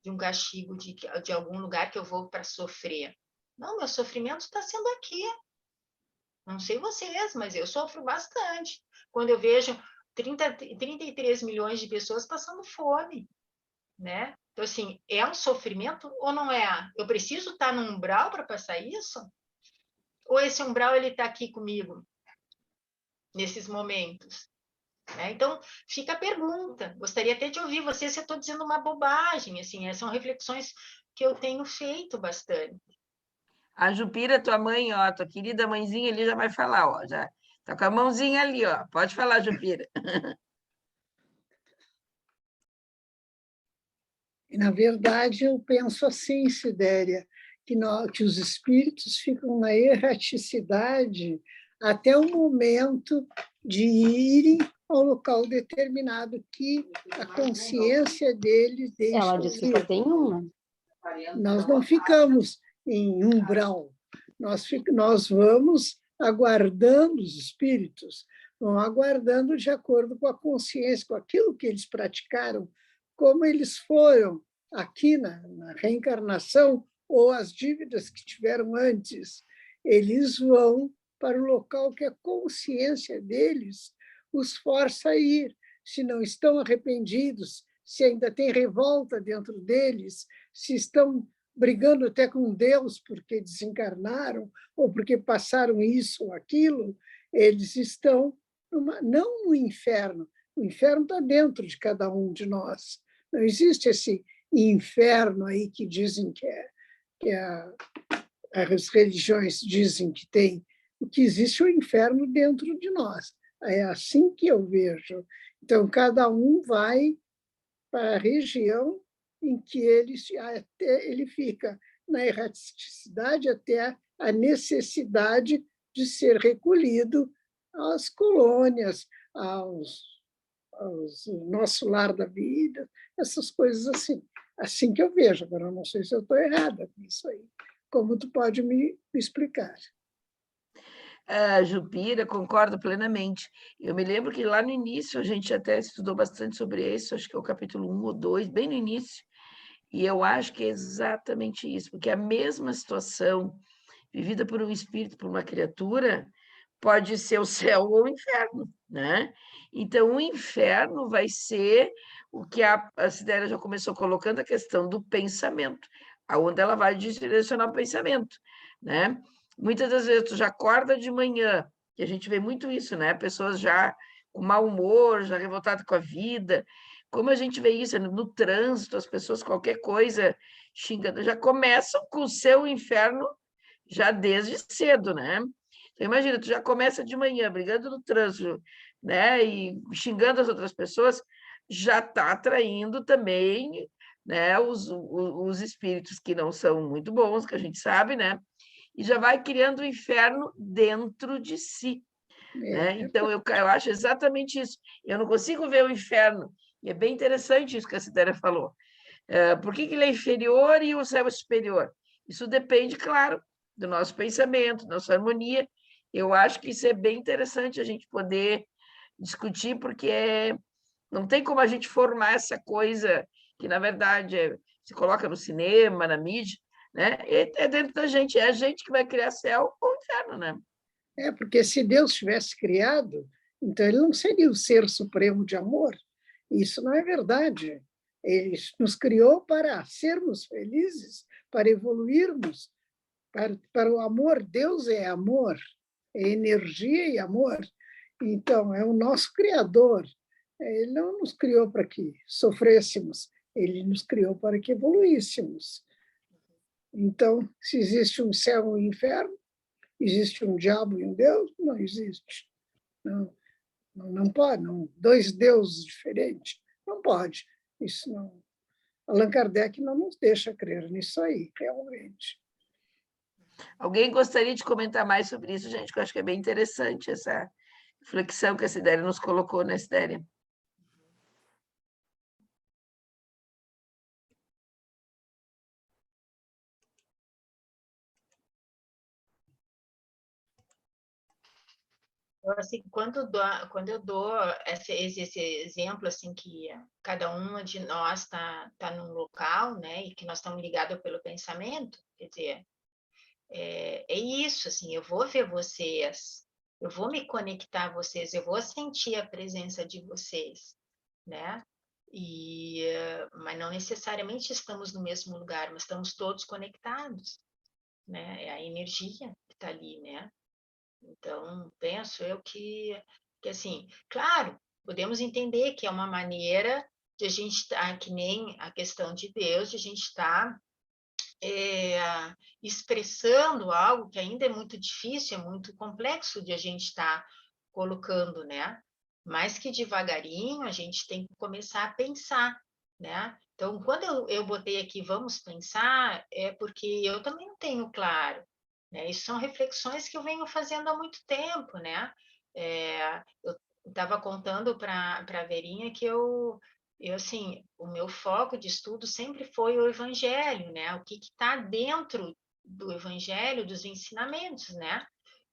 de um castigo, de algum lugar que eu vou para sofrer. Não, meu sofrimento está sendo aqui. Não sei vocês, mas eu sofro bastante. Quando eu vejo 33 milhões de pessoas passando fome, né? Então, assim, é um sofrimento ou não é? Eu preciso estar num umbral para passar isso? Ou esse umbral, ele está aqui comigo, nesses momentos? Né? Então, fica a pergunta. Gostaria até de ouvir você se eu estou dizendo uma bobagem. Assim, são reflexões que eu tenho feito bastante. A Jupira, tua mãe, ó, tua querida mãezinha ali já vai falar, ó, já tá com a mãozinha ali, ó. Pode falar, Jupira. Na verdade, eu penso assim, Sidéria, que os espíritos ficam na erraticidade até o momento de irem ao local determinado que a consciência deles deixa Ela disse que ir. só tem um, né? Nós não ficamos em umbral, nós vamos aguardando os espíritos, vão aguardando de acordo com a consciência, com aquilo que eles praticaram, como eles foram aqui na reencarnação, ou as dívidas que tiveram antes. Eles vão para o local que a consciência deles os força a ir. Se não estão arrependidos, se ainda tem revolta dentro deles, se estão brigando até com Deus porque desencarnaram ou porque passaram isso ou aquilo, eles estão não no inferno. O inferno está dentro de cada um de nós. Não existe esse inferno aí que dizem as religiões dizem que tem. O que existe é o inferno dentro de nós. É assim que eu vejo. Então, cada um vai para a região em que ele fica na erraticidade até a necessidade de ser recolhido às colônias, ao nosso lar da vida, essas coisas assim. Assim que eu vejo. Agora, eu não sei se eu estou errada com isso aí. Como tu pode me explicar? Jupira, concordo plenamente. Eu me lembro que lá no início a gente até estudou bastante sobre isso, acho que é o capítulo 1 ou 2, bem no início, e eu acho que é exatamente isso, porque a mesma situação vivida por um espírito, por uma criatura, pode ser o céu ou o inferno, né? Então, o inferno vai ser o que a Sidéria já começou colocando, a questão do pensamento, aonde ela vai direcionar o pensamento, né? Muitas das vezes tu já acorda de manhã, que a gente vê muito isso, né? Pessoas já com mau humor, já revoltadas com a vida. Como a gente vê isso no trânsito, as pessoas qualquer coisa xingando, já começam com o seu inferno já desde cedo, né? Então, imagina, tu já começa de manhã brigando no trânsito, né? E xingando as outras pessoas, já está atraindo também, né? Os espíritos que não são muito bons, que a gente sabe, né? E já vai criando o inferno dentro de si. Né? Então, eu acho exatamente isso. Eu não consigo ver o inferno. E é bem interessante isso que a Sidéria falou. Por que ele é inferior e o céu é superior? Isso depende, claro, do nosso pensamento, da nossa harmonia. Eu acho que isso é bem interessante a gente poder discutir, porque não tem como a gente formar essa coisa que, na verdade, se coloca no cinema, na mídia, né? É dentro da gente, é a gente que vai criar céu ou inferno, né? Porque se Deus tivesse criado, então ele não seria o ser supremo de amor. Isso não é verdade. Ele nos criou para sermos felizes, para evoluirmos, para o amor. Deus é amor, é energia e amor. Então, é o nosso Criador. Ele não nos criou para que sofrêssemos, ele nos criou para que evoluíssemos. Então, se existe um céu e um inferno, existe um diabo e um Deus? Não existe. Não pode. Não. Dois deuses diferentes? Não pode. Isso não. Allan Kardec não nos deixa crer nisso aí, realmente. Alguém gostaria de comentar mais sobre isso, gente? Que eu acho que é bem interessante reflexão que a Sidéria nos colocou, né, Sidéria? Então, assim, quando eu dou esse exemplo, assim, que cada uma de nós tá num local, né, e que nós estamos ligados pelo pensamento, quer dizer, é isso, assim, eu vou ver vocês, eu vou me conectar a vocês, eu vou sentir a presença de vocês, né? Mas não necessariamente estamos no mesmo lugar, mas estamos todos conectados, né? É a energia que está ali, né? Então, penso eu que assim, claro, podemos entender que é uma maneira de a gente estar, que nem a questão de Deus, de a gente estar expressando algo que ainda é muito difícil, é muito complexo de a gente estar colocando, né? Mas que devagarinho a gente tem que começar a pensar, né? Então, quando eu botei aqui, vamos pensar, é porque eu também não tenho claro, né? Isso são reflexões que eu venho fazendo há muito tempo, né? Eu estava contando para a Verinha que assim, o meu foco de estudo sempre foi o evangelho, né? O que está dentro do evangelho, dos ensinamentos, né?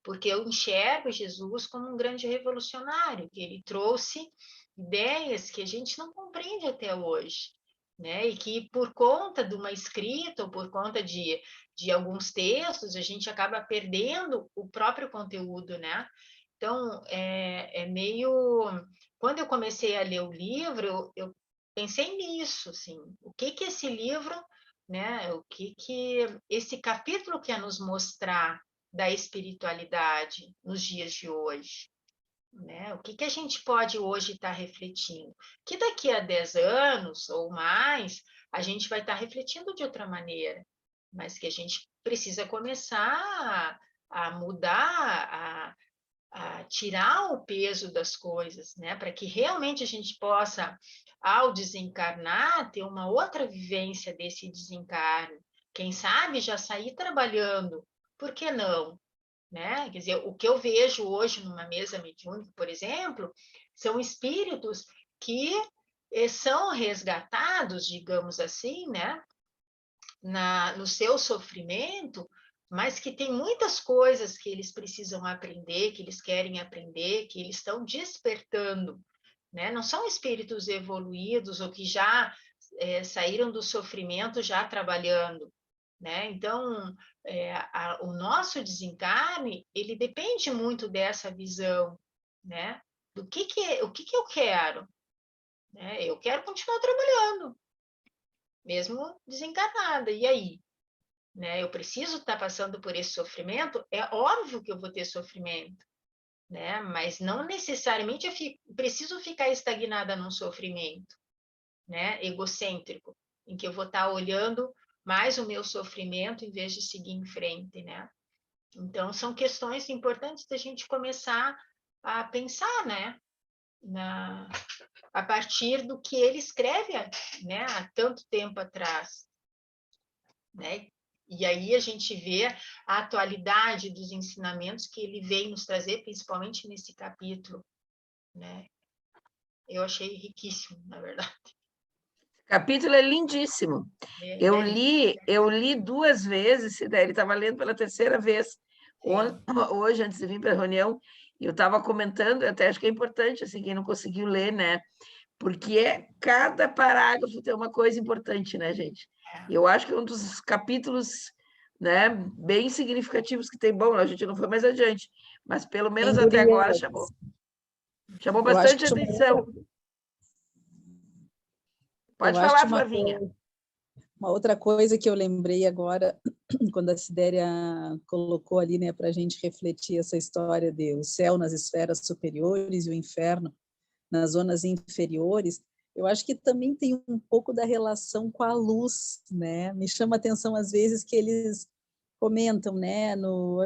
Porque eu enxergo Jesus como um grande revolucionário, que ele trouxe ideias que a gente não compreende até hoje, né? E que por conta de uma escrita ou por conta de alguns textos, a gente acaba perdendo o próprio conteúdo, né? Então, é meio... Quando eu comecei a ler o livro, eu pensei nisso, assim, o que esse livro, né, o que esse capítulo quer nos mostrar da espiritualidade nos dias de hoje, né? O que a gente pode hoje estar refletindo? Que daqui a 10 anos ou mais, a gente vai estar refletindo de outra maneira, mas que a gente precisa começar a mudar, a tirar o peso das coisas, né? Para que realmente a gente possa, ao desencarnar, ter uma outra vivência desse desencarne. Quem sabe já sair trabalhando, por que não? Né? Quer dizer, o que eu vejo hoje numa mesa mediúnica, por exemplo, são espíritos que são resgatados, digamos assim, né? No seu sofrimento, mas que tem muitas coisas que eles precisam aprender, que eles querem aprender, que eles estão despertando, né? Não são espíritos evoluídos ou que já saíram do sofrimento já trabalhando, né? Então, o nosso desencarne, ele depende muito dessa visão, né? O que eu quero, né? Eu quero continuar trabalhando, mesmo desencarnada. E aí? Né? Eu preciso estar passando por esse sofrimento, é óbvio que eu vou ter sofrimento, né? Mas não necessariamente preciso ficar estagnada num sofrimento, né? Egocêntrico, em que eu vou estar olhando mais o meu sofrimento em vez de seguir em frente, né? Então, são questões importantes da gente começar a pensar, né? A partir do que ele escreve, né? Há tanto tempo atrás, né? E aí a gente vê a atualidade dos ensinamentos que ele vem nos trazer, principalmente nesse capítulo, né? Eu achei riquíssimo, na verdade. O capítulo é lindíssimo. Eu li 2 vezes, ele estava lendo pela 3ª vez, hoje, antes de vir para a reunião, e eu estava comentando, até acho que é importante, assim, quem não conseguiu ler, né? Porque cada parágrafo tem uma coisa importante, né, gente? E eu acho que é um dos capítulos, né, bem significativos que tem. Bom, a gente não foi mais adiante, mas pelo menos até agora chamou Eu acho bastante que atenção. Pode falar, Flavinha. Uma outra coisa que eu lembrei agora, quando a Sidéria colocou ali, né, para a gente refletir essa história de o céu nas esferas superiores e o inferno nas zonas inferiores, eu acho que também tem um pouco da relação com a luz, né? Me chama a atenção às vezes que eles comentam, né,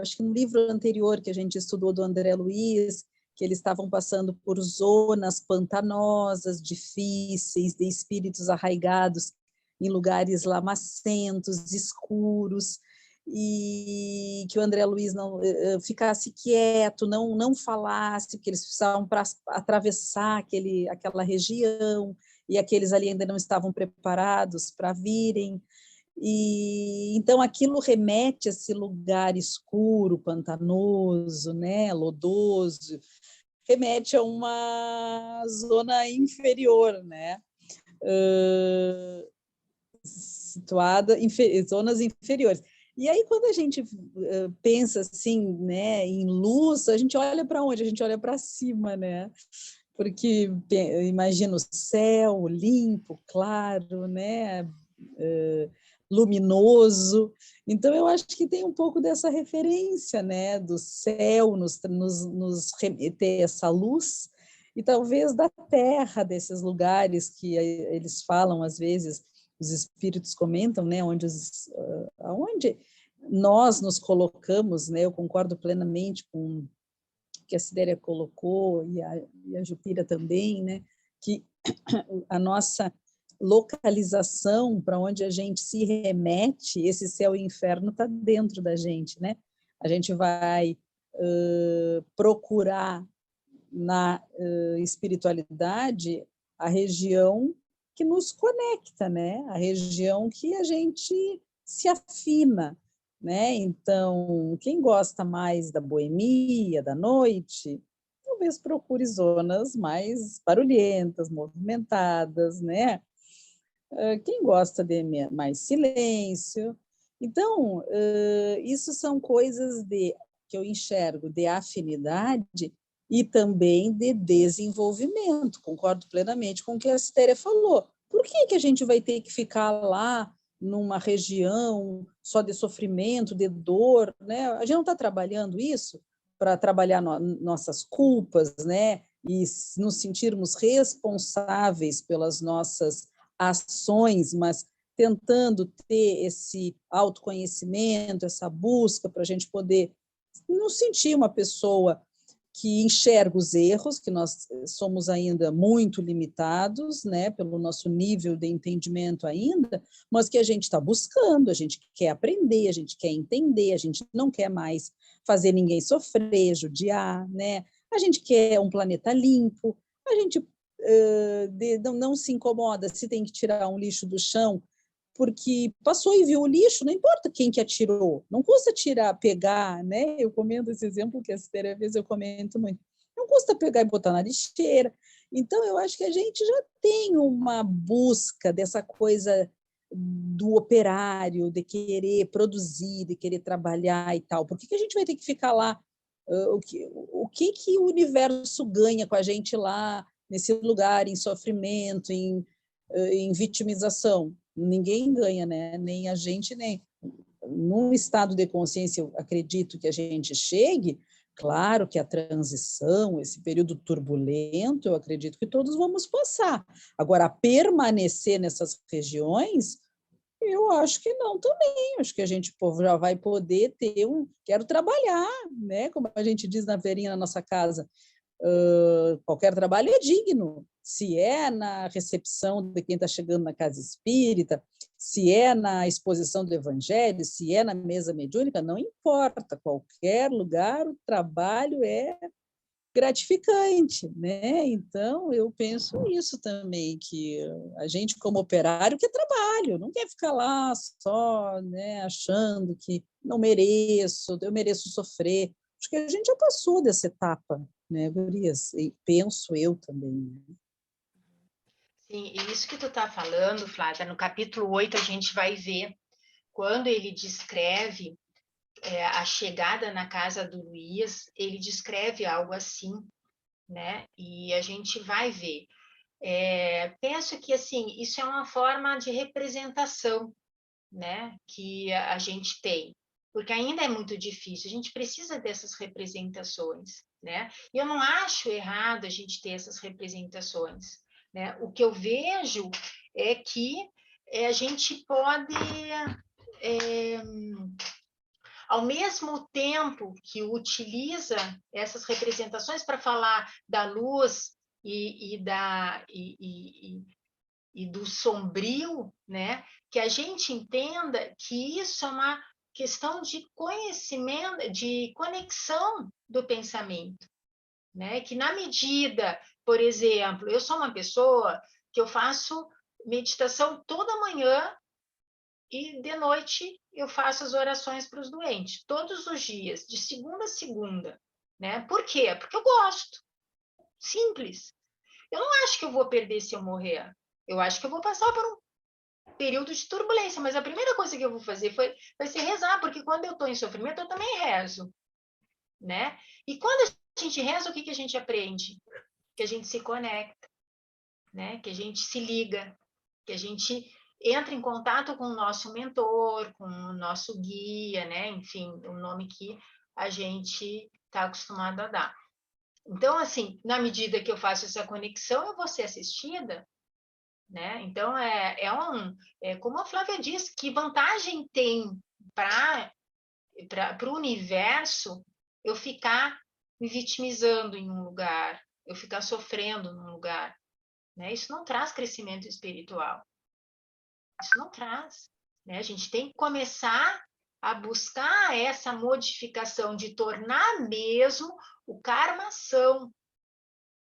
acho que no livro anterior que a gente estudou do André Luiz, que eles estavam passando por zonas pantanosas, difíceis, de espíritos arraigados em lugares lamacentos, escuros, e que o André Luiz não ficasse quieto, não falasse, porque eles precisavam para atravessar aquela região, e aqueles ali ainda não estavam preparados para virem. E então aquilo remete a esse lugar escuro, pantanoso, né, lodoso, remete a uma zona inferior, né, situada em zonas inferiores. E aí, quando a gente pensa assim, né, em luz, a gente olha para onde? A gente olha para cima, né? Porque imagina o céu limpo, claro, né? Luminoso. Então, eu acho que tem um pouco dessa referência, né, do céu nos remeter essa luz, e talvez da terra, desses lugares que eles falam, às vezes, os espíritos comentam, né, onde nós nos colocamos, né, eu concordo plenamente com o que a Cidéria colocou, e a Jupira também, né, que a nossa localização, para onde a gente se remete, esse céu e inferno está dentro da gente, né? A gente vai procurar na espiritualidade a região que nos conecta, né? A região que a gente se afina, né? Então, quem gosta mais da boemia, da noite, talvez procure zonas mais barulhentas, movimentadas, né? Quem gosta de mais silêncio. Então, isso são coisas que eu enxergo de afinidade e também de desenvolvimento. Concordo plenamente com o que a Citéria falou. Por que a gente vai ter que ficar lá numa região só de sofrimento, de dor, né? A gente não está trabalhando isso para trabalhar nossas culpas, né? E nos sentirmos responsáveis pelas nossas ações, mas tentando ter esse autoconhecimento, essa busca para a gente poder não sentir uma pessoa que enxerga os erros, que nós somos ainda muito limitados, né, pelo nosso nível de entendimento ainda, mas que a gente está buscando, a gente quer aprender, a gente quer entender, a gente não quer mais fazer ninguém sofrer, judiar, né? A gente quer um planeta limpo, a gente não se incomoda se tem que tirar um lixo do chão, porque passou e viu o lixo, não importa quem que atirou, não custa tirar, pegar, né? Eu comento esse exemplo que às vezes eu comento muito. Não custa pegar e botar na lixeira. Então, eu acho que a gente já tem uma busca dessa coisa do operário, de querer produzir, de querer trabalhar e tal. Por que a gente vai ter que ficar lá? O que o universo ganha com a gente lá, nesse lugar, em sofrimento, em vitimização? Ninguém ganha, né? Nem a gente, nem num estado de consciência, eu acredito que a gente chegue. Claro que a transição, esse período turbulento, eu acredito que todos vamos passar. Agora, permanecer nessas regiões, eu acho que não também. Acho que a gente já vai poder ter quero trabalhar, né? Como a gente diz na feirinha na nossa casa, qualquer trabalho é digno. Se é na recepção de quem está chegando na casa espírita, se é na exposição do evangelho, se é na mesa mediúnica, não importa. Qualquer lugar, o trabalho é gratificante, né? Então, eu penso isso também, que a gente, como operário, quer trabalho, não quer ficar lá só, né, achando que não mereço, eu mereço sofrer. Acho que a gente já passou dessa etapa, né, gurias? E penso eu também. Sim, e isso que tu está falando, Flávia, no capítulo 8 a gente vai ver quando ele descreve a chegada na casa do Luiz, ele descreve algo assim, né? E a gente vai ver. Penso que assim isso é uma forma de representação, né? Que a gente tem, porque ainda é muito difícil. A gente precisa dessas representações, né? E eu não acho errado a gente ter essas representações, né? O que eu vejo é que a gente pode ao mesmo tempo que utiliza essas representações para falar da luz e do sombrio, né? Que a gente entenda que isso é uma questão de conhecimento, de conexão do pensamento, né? Que na medida, por exemplo, eu sou uma pessoa que eu faço meditação toda manhã e de noite eu faço as orações para os doentes, todos os dias, de segunda a segunda, né? Por quê? Porque eu gosto. Simples. Eu não acho que eu vou perder se eu morrer. Eu acho que eu vou passar por um período de turbulência, mas a primeira coisa que eu vou fazer vai ser rezar, porque quando eu estou em sofrimento, eu também rezo, né? E quando a gente reza, o que a gente aprende? Que a gente se conecta, né? Que a gente se liga, que a gente entra em contato com o nosso mentor, com o nosso guia, né? Enfim, o nome que a gente está acostumado a dar. Então, assim, na medida que eu faço essa conexão, eu vou ser assistida, né? Então, como a Flávia disse, que vantagem tem para o universo eu ficar me vitimizando em um lugar, eu ficar sofrendo num lugar, né? Isso não traz crescimento espiritual. Isso não traz, né? A gente tem que começar a buscar essa modificação de tornar mesmo o karma ação.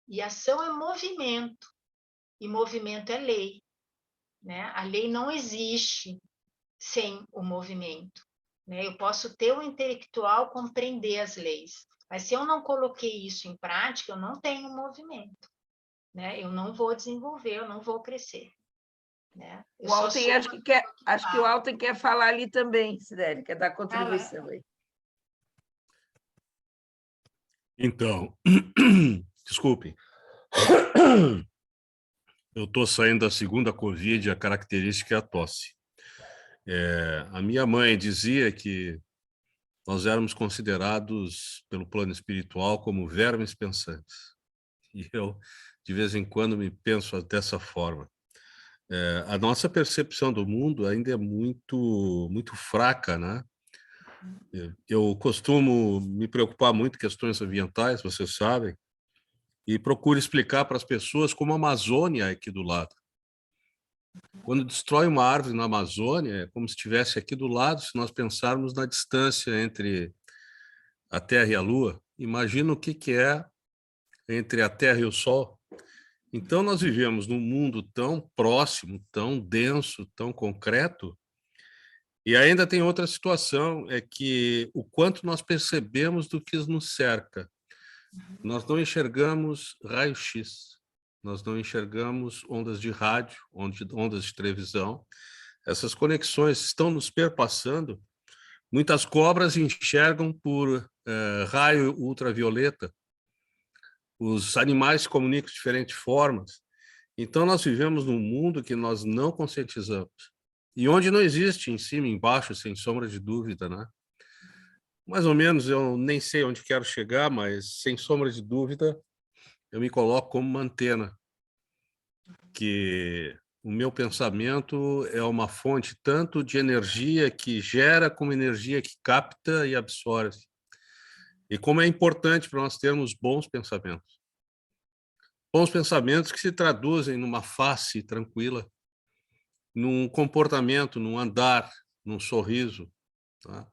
E ação é movimento. E movimento é lei, né? A lei não existe sem o movimento, né? Eu posso ter o intelectual compreender as leis, mas se eu não coloquei isso em prática, eu não tenho movimento, né? Eu não vou desenvolver, eu não vou crescer, né? O Alten, acho que o Alten quer falar ali também, Sidéria, quer dar contribuição aí. Então, desculpem. Eu estou saindo da segunda Covid, a característica é a tosse. A minha mãe dizia que nós éramos considerados, pelo plano espiritual, como vermes pensantes. E eu, de vez em quando, me penso dessa forma. A nossa percepção do mundo ainda é muito, muito fraca, né? Eu costumo me preocupar muito com questões ambientais, vocês sabem, e procuro explicar para as pessoas como a Amazônia é aqui do lado. Quando destrói uma árvore na Amazônia, é como se estivesse aqui do lado, se nós pensarmos na distância entre a Terra e a Lua. Imagina o que é entre a Terra e o Sol. Então, nós vivemos num mundo tão próximo, tão denso, tão concreto, e ainda tem outra situação, é que o quanto nós percebemos do que nos cerca. Nós não enxergamos raio-x, nós não enxergamos ondas de rádio, ondas de televisão. Essas conexões estão nos perpassando. Muitas cobras enxergam por raio ultravioleta. Os animais se comunicam de diferentes formas. Então, nós vivemos num mundo que nós não conscientizamos. E onde não existe em cima e embaixo, sem sombra de dúvida, né? Mais ou menos, eu nem sei onde quero chegar, mas, sem sombra de dúvida, eu me coloco como uma antena, que o meu pensamento é uma fonte tanto de energia que gera, como energia que capta e absorve. E como é importante para nós termos bons pensamentos. Bons pensamentos que se traduzem numa face tranquila, num comportamento, num andar, num sorriso. Tá?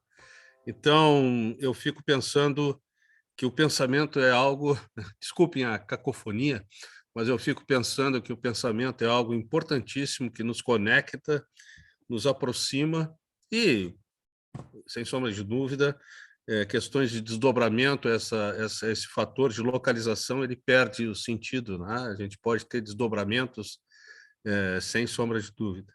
Então, eu fico pensando que o pensamento é algo, desculpem a cacofonia, mas eu fico pensando que o pensamento é algo importantíssimo que nos conecta, nos aproxima e, sem sombra de dúvida, questões de desdobramento, esse fator de localização, ele perde o sentido, né? A gente pode ter desdobramentos sem sombra de dúvida.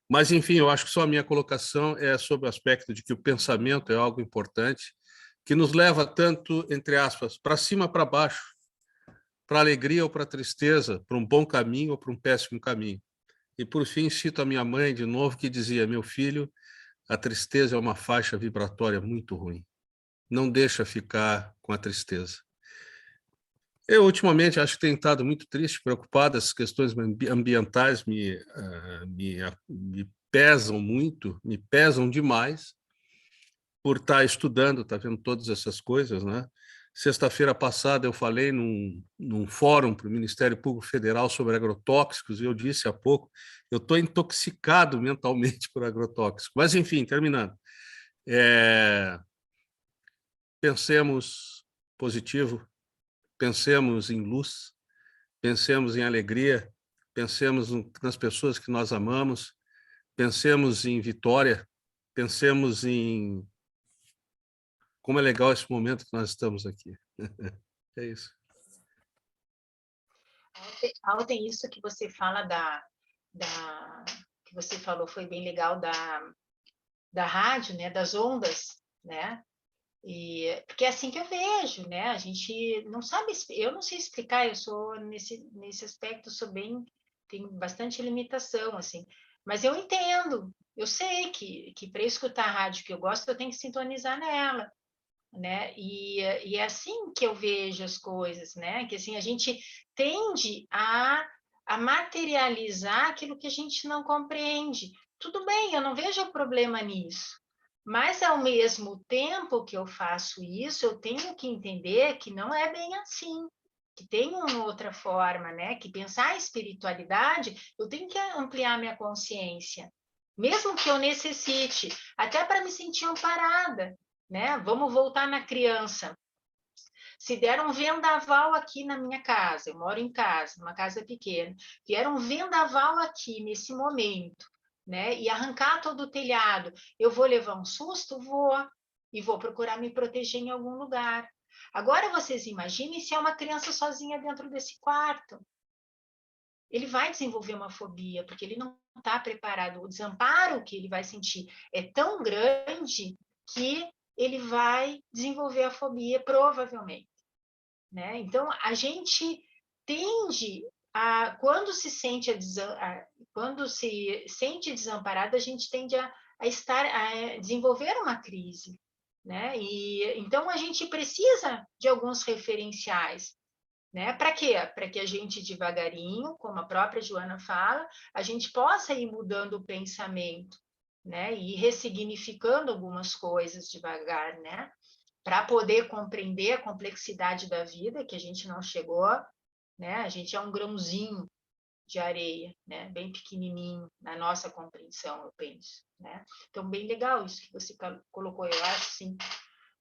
Mas, enfim, eu acho que só a minha colocação é sobre o aspecto de que o pensamento é algo importante, que nos leva tanto, entre aspas, para cima, para baixo, para alegria ou para tristeza, para um bom caminho ou para um péssimo caminho. E, por fim, cito a minha mãe, de novo, que dizia, meu filho, a tristeza é uma faixa vibratória muito ruim. Não deixa ficar com a tristeza. Eu, ultimamente, acho que tenho estado muito triste, preocupado, essas questões ambientais me pesam muito, me pesam demais, por estar estudando, estar vendo todas essas coisas, né? Sexta-feira passada eu falei num fórum para o Ministério Público Federal sobre agrotóxicos, e eu disse há pouco, eu estou intoxicado mentalmente por agrotóxicos. Mas, enfim, terminando. Pensemos positivo, pensemos em luz, pensemos em alegria, pensemos nas pessoas que nós amamos, pensemos em vitória, pensemos em como é legal esse momento que nós estamos aqui. É isso. Alten, isso que você fala que você falou foi bem legal da rádio, né, das ondas, né? E porque é assim que eu vejo, né? A gente não sabe, eu não sei explicar, eu sou nesse aspecto sou bem, tenho bastante limitação assim, mas eu entendo, eu sei que para escutar a rádio que eu gosto, eu tenho que sintonizar nela, né? E é assim que eu vejo as coisas, né? Que assim a gente tende a materializar aquilo que a gente não compreende. Tudo bem, eu não vejo problema nisso. Mas, ao mesmo tempo que eu faço isso, eu tenho que entender que não é bem assim, que tem uma outra forma, né? Que pensar a espiritualidade, eu tenho que ampliar minha consciência, mesmo que eu necessite, até para me sentir amparada, né? Vamos voltar na criança. Se der um vendaval aqui na minha casa, eu moro em casa, numa casa pequena, vier um vendaval aqui nesse momento, né? E arrancar todo o telhado, eu vou levar um susto? Vou. E vou procurar me proteger em algum lugar. Agora vocês imaginem se é uma criança sozinha dentro desse quarto. Ele vai desenvolver uma fobia, porque ele não está preparado. O desamparo que ele vai sentir é tão grande que ele vai desenvolver a fobia, provavelmente. Né? Então, a gente tende a, quando se sente desamparado, a gente tende a desenvolver uma crise. Né? E, então, a gente precisa de alguns referenciais. Né? Para quê? Para que a gente devagarinho, como a própria Joana fala, a gente possa ir mudando o pensamento, né? E ressignificando algumas coisas devagar, né? Para poder compreender a complexidade da vida, que a gente não chegou, né? A gente é um grãozinho de areia, né? Bem pequenininho na nossa compreensão, eu penso, né? Então, bem legal isso que você colocou, eu acho, sim,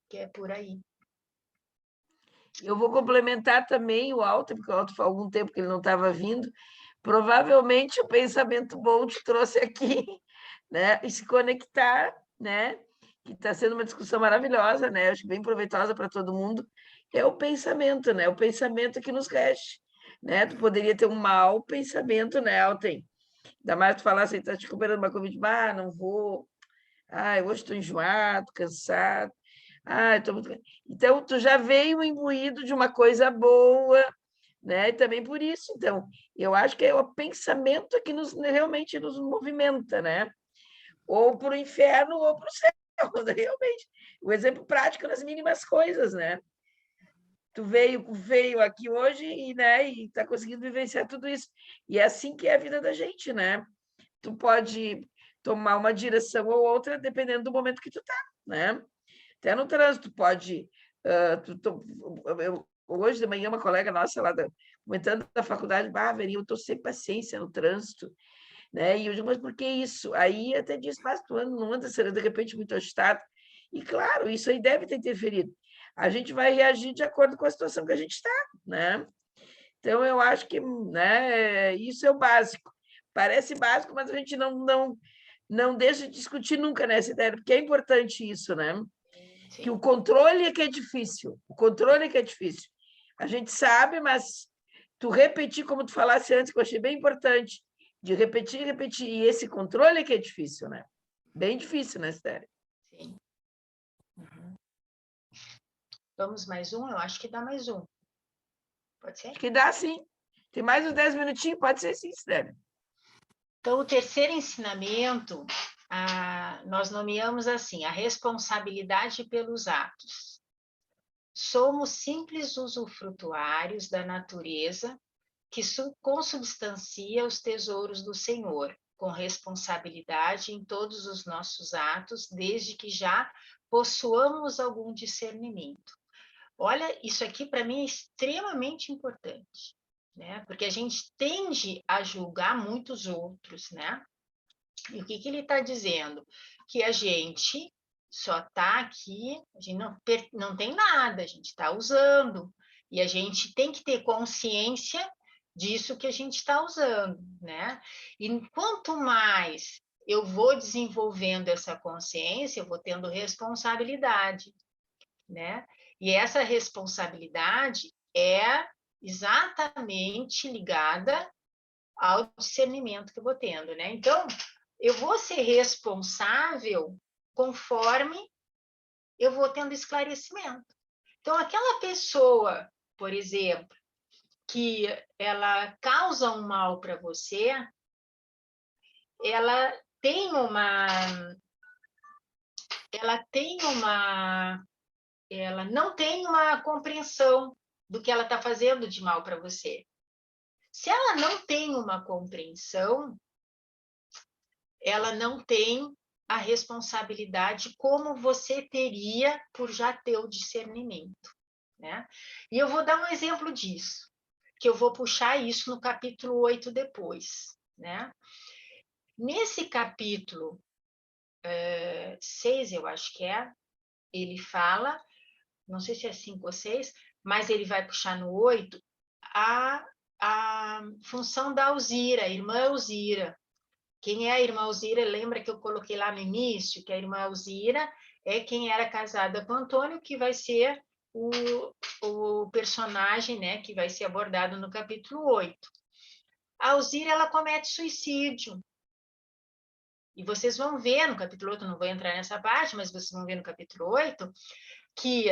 que é por aí. Eu vou complementar também o Alto, porque o Alto faz algum tempo que ele não estava vindo. Provavelmente o pensamento bom te trouxe aqui, né? E se conectar, né? Que está sendo uma discussão maravilhosa, né? Acho bem proveitosa para todo mundo. É o pensamento, né? O pensamento que nos rege, né? Tu poderia ter um mau pensamento, né, Alten? Ainda mais tu falar assim, tá te recuperando uma Covid, não vou. Hoje estou enjoado, cansado. Tô muito... Então, tu já veio imbuído de uma coisa boa, né? E também por isso. Então, eu acho que é o pensamento que realmente nos movimenta, né? Ou para o inferno ou para o céu, realmente. O exemplo prático nas mínimas coisas, né? Tu veio aqui hoje e, né, e tá conseguindo vivenciar tudo isso. E é assim que é a vida da gente, né? Tu pode tomar uma direção ou outra dependendo do momento que tu tá, né? Até no trânsito pode. Hoje de manhã, uma colega nossa lá comentando da faculdade, Verinha, eu estou sem paciência no trânsito, né? E eu digo, mas por que isso? Aí até disse, mas tu não anda sendo de repente muito agitado. E claro, isso aí deve ter interferido. A gente vai reagir de acordo com a situação que a gente está, né? Então, eu acho que, né, isso é o básico. Parece básico, mas a gente não deixa de discutir nunca nessa ideia, porque é importante isso, né? Sim. Que o controle é que é difícil. O controle é que é difícil. A gente sabe, mas tu repetir, como tu falasse antes, que eu achei bem importante, de repetir, e esse controle é que é difícil, né? Bem difícil, né, Esther? Sim. Uhum. Vamos mais um? Eu acho que dá mais um. Pode ser? Acho que dá, sim. Tem mais uns 10 minutinhos? Pode ser sim, Esther. Então, o terceiro ensinamento, nós nomeamos assim, a responsabilidade pelos atos. Somos simples usufrutuários da natureza que consubstancia os tesouros do Senhor, com responsabilidade em todos os nossos atos, desde que já possuamos algum discernimento. Olha, isso aqui para mim é extremamente importante, né? Porque a gente tende a julgar muitos outros, né? E o que ele está dizendo? Que a gente só está aqui, a gente não tem nada, a gente está usando, e a gente tem que ter consciência disso que a gente está usando, né? E quanto mais eu vou desenvolvendo essa consciência, eu vou tendo responsabilidade, né? E essa responsabilidade é exatamente ligada ao discernimento que eu vou tendo, né? Então, eu vou ser responsável conforme eu vou tendo esclarecimento. Então, aquela pessoa, por exemplo, que ela causa um mal para você, ela tem uma ela não tem uma compreensão do que ela está fazendo de mal para você. Se ela não tem uma compreensão, ela não tem a responsabilidade como você teria por já ter o discernimento, né? E eu vou dar um exemplo disso, que eu vou puxar isso no capítulo 8 depois, né? Nesse capítulo 6, eu acho que ele fala, não sei se é 5 ou 6, mas ele vai puxar no 8 a função da Alzira, a irmã Alzira. Quem é a irmã Alzira? Lembra que eu coloquei lá no início que a irmã Alzira é quem era casada com Antônio, que vai ser o personagem, né, que vai ser abordado no capítulo 8. A Alzira, ela comete suicídio. E vocês vão ver no capítulo 8, não vou entrar nessa parte, mas vocês vão ver no capítulo 8, que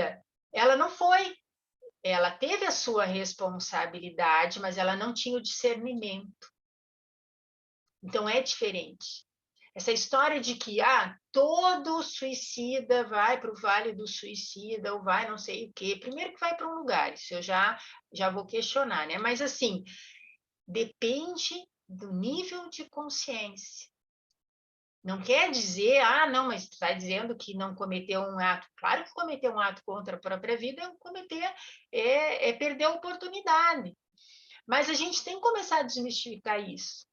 ela não foi, ela teve a sua responsabilidade, mas ela não tinha o discernimento. Então, é diferente. Essa história de que todo suicida vai para o Vale do Suicida, ou vai não sei o quê. Primeiro que vai para um lugar, isso eu já vou questionar, né? Mas, assim, depende do nível de consciência. Não quer dizer, não, mas tu está dizendo que não cometeu um ato. Claro que cometer um ato contra a própria vida é perder a oportunidade. Mas a gente tem que começar a desmistificar isso.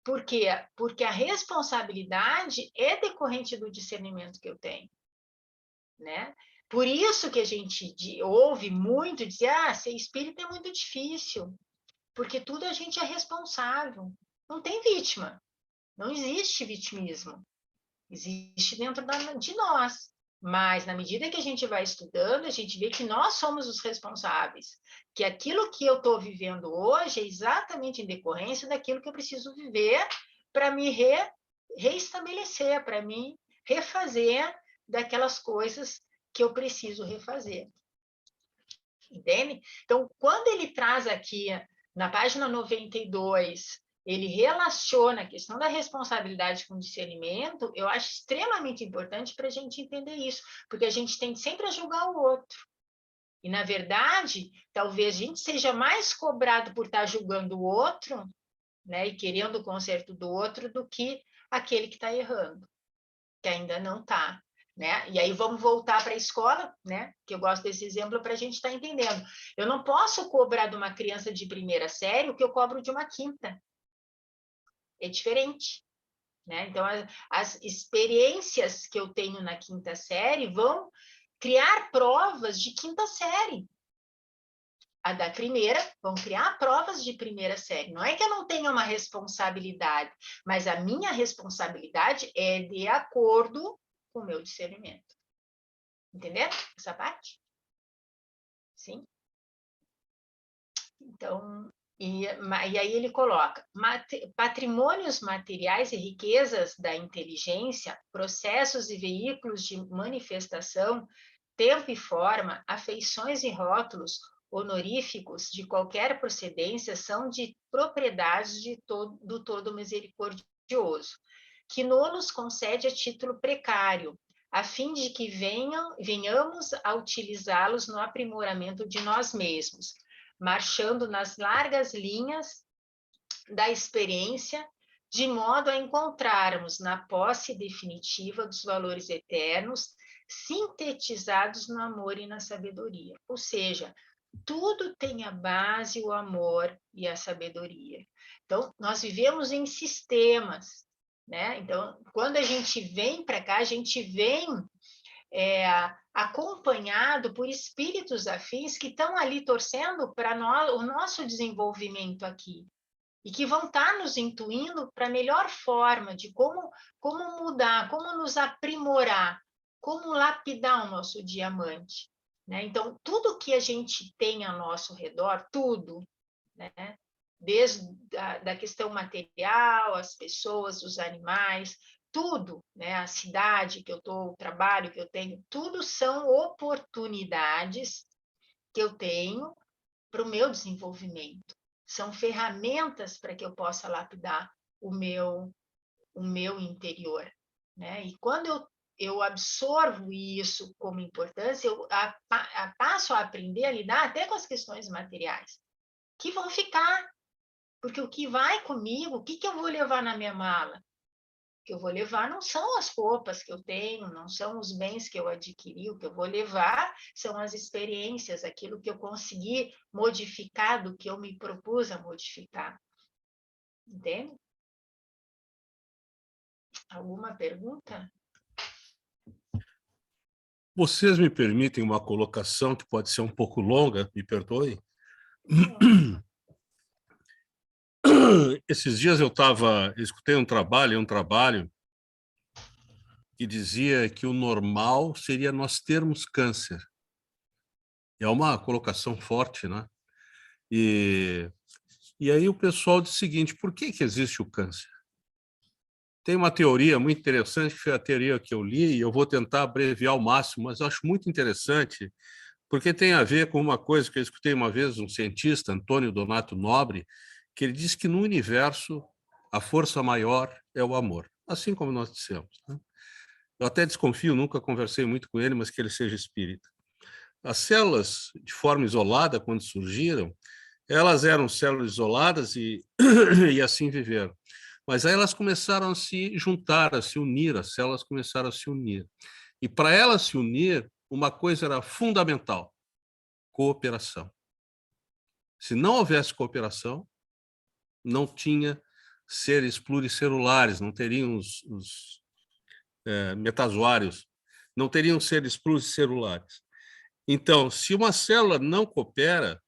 Por quê? Porque a responsabilidade é decorrente do discernimento que eu tenho, né? Por isso que a gente ouve muito dizer, ser espírita é muito difícil, porque tudo a gente é responsável. Não tem vítima, não existe vitimismo, existe dentro de nós. Mas, na medida que a gente vai estudando, a gente vê que nós somos os responsáveis, que aquilo que eu estou vivendo hoje é exatamente em decorrência daquilo que eu preciso viver para me reestabelecer, para me refazer daquelas coisas que eu preciso refazer. Entende? Então, quando ele traz aqui, na página 92, ele relaciona a questão da responsabilidade com o discernimento, eu acho extremamente importante para a gente entender isso, porque a gente tem sempre a julgar o outro. E, na verdade, talvez a gente seja mais cobrado por estar julgando o outro, né, e querendo o conserto do outro, do que aquele que está errando, que ainda não está. Né? E aí vamos voltar para a escola, né? Que eu gosto desse exemplo para a gente estar entendendo. Eu não posso cobrar de uma criança de primeira série o que eu cobro de uma quinta. É diferente, né? Então, as experiências que eu tenho na quinta série vão criar provas de quinta série. A da primeira, vão criar provas de primeira série. Não é que eu não tenha uma responsabilidade, mas a minha responsabilidade é de acordo com o meu discernimento. Entenderam essa parte? Sim? Então, e aí ele coloca, patrimônios materiais e riquezas da inteligência, processos e veículos de manifestação, tempo e forma, afeições e rótulos honoríficos de qualquer procedência são de propriedades do todo misericordioso, que nos concede a título precário, a fim de que venhamos a utilizá-los no aprimoramento de nós mesmos, marchando nas largas linhas da experiência, de modo a encontrarmos na posse definitiva dos valores eternos, sintetizados no amor e na sabedoria. Ou seja, tudo tem a base, o amor e a sabedoria. Então, nós vivemos em sistemas, né? Então, quando a gente vem para cá, a gente vem acompanhado por espíritos afins que estão ali torcendo para o nosso desenvolvimento aqui e que vão estar nos intuindo para a melhor forma de como mudar, como nos aprimorar, como lapidar o nosso diamante, né? Então, tudo que a gente tem ao nosso redor, tudo, né? Desde da questão material, as pessoas, os animais, tudo, né? A cidade que eu estou, o trabalho que eu tenho, tudo são oportunidades que eu tenho para o meu desenvolvimento. São ferramentas para que eu possa lapidar o meu interior, né? E quando eu absorvo isso como importância, eu passo a aprender a lidar até com as questões materiais, que vão ficar, porque o que vai comigo, o que eu vou levar na minha mala? O que eu vou levar não são as roupas que eu tenho, não são os bens que eu adquiri, o que eu vou levar são as experiências, aquilo que eu consegui modificar do que eu me propus a modificar. Entende? Alguma pergunta? Vocês me permitem uma colocação que pode ser um pouco longa, me perdoe? Esses dias eu escutei um trabalho que dizia que o normal seria nós termos câncer. É uma colocação forte, né? E aí o pessoal diz o seguinte: por que existe o câncer? Tem uma teoria muito interessante, que foi a teoria que eu li, e eu vou tentar abreviar ao máximo, mas eu acho muito interessante, porque tem a ver com uma coisa que eu escutei uma vez, um cientista, Antônio Donato Nobre, que ele disse que no universo a força maior é o amor, assim como nós dissemos, né? Eu até desconfio, nunca conversei muito com ele, mas que ele seja espírita. As células, de forma isolada, quando surgiram, elas eram células isoladas e, e assim viveram. Mas aí elas começaram a se juntar, a se unir, as células começaram a se unir. E para elas se unir, uma coisa era fundamental: cooperação. Se não houvesse cooperação, não tinha seres pluricelulares, não teriam os metazoários, não teriam seres pluricelulares. Então, se uma célula não coopera,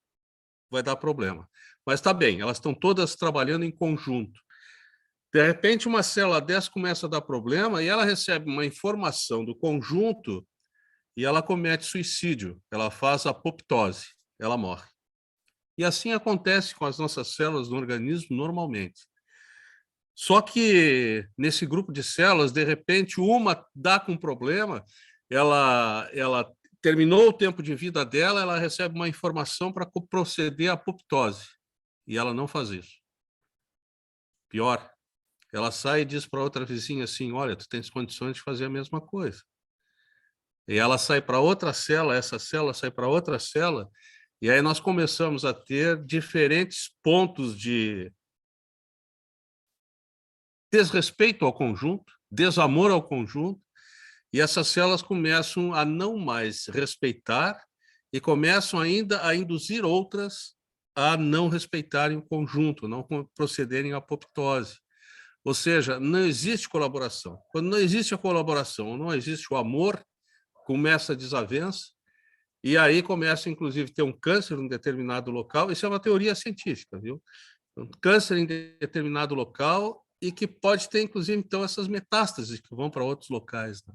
vai dar problema. Mas está bem, elas estão todas trabalhando em conjunto. De repente, uma célula dessa começa a dar problema e ela recebe uma informação do conjunto e ela comete suicídio, ela faz apoptose, ela morre. E assim acontece com as nossas células no organismo normalmente. Só que nesse grupo de células, de repente, uma dá com problema, ela terminou o tempo de vida dela, ela recebe uma informação para proceder à apoptose. E ela não faz isso. Pior, ela sai e diz para outra vizinha assim: olha, tu tens condições de fazer a mesma coisa. E ela sai para outra célula, essa célula sai para outra célula, e aí nós começamos a ter diferentes pontos de desrespeito ao conjunto, desamor ao conjunto, e essas células começam a não mais respeitar e começam ainda a induzir outras a não respeitarem o conjunto, não procederem à apoptose. Ou seja, não existe colaboração. Quando não existe a colaboração, não existe o amor, começa a desavença, e aí começa, inclusive, a ter um câncer em um determinado local. Isso é uma teoria científica, viu? Um câncer em determinado local e que pode ter, inclusive, então, essas metástases que vão para outros locais, né?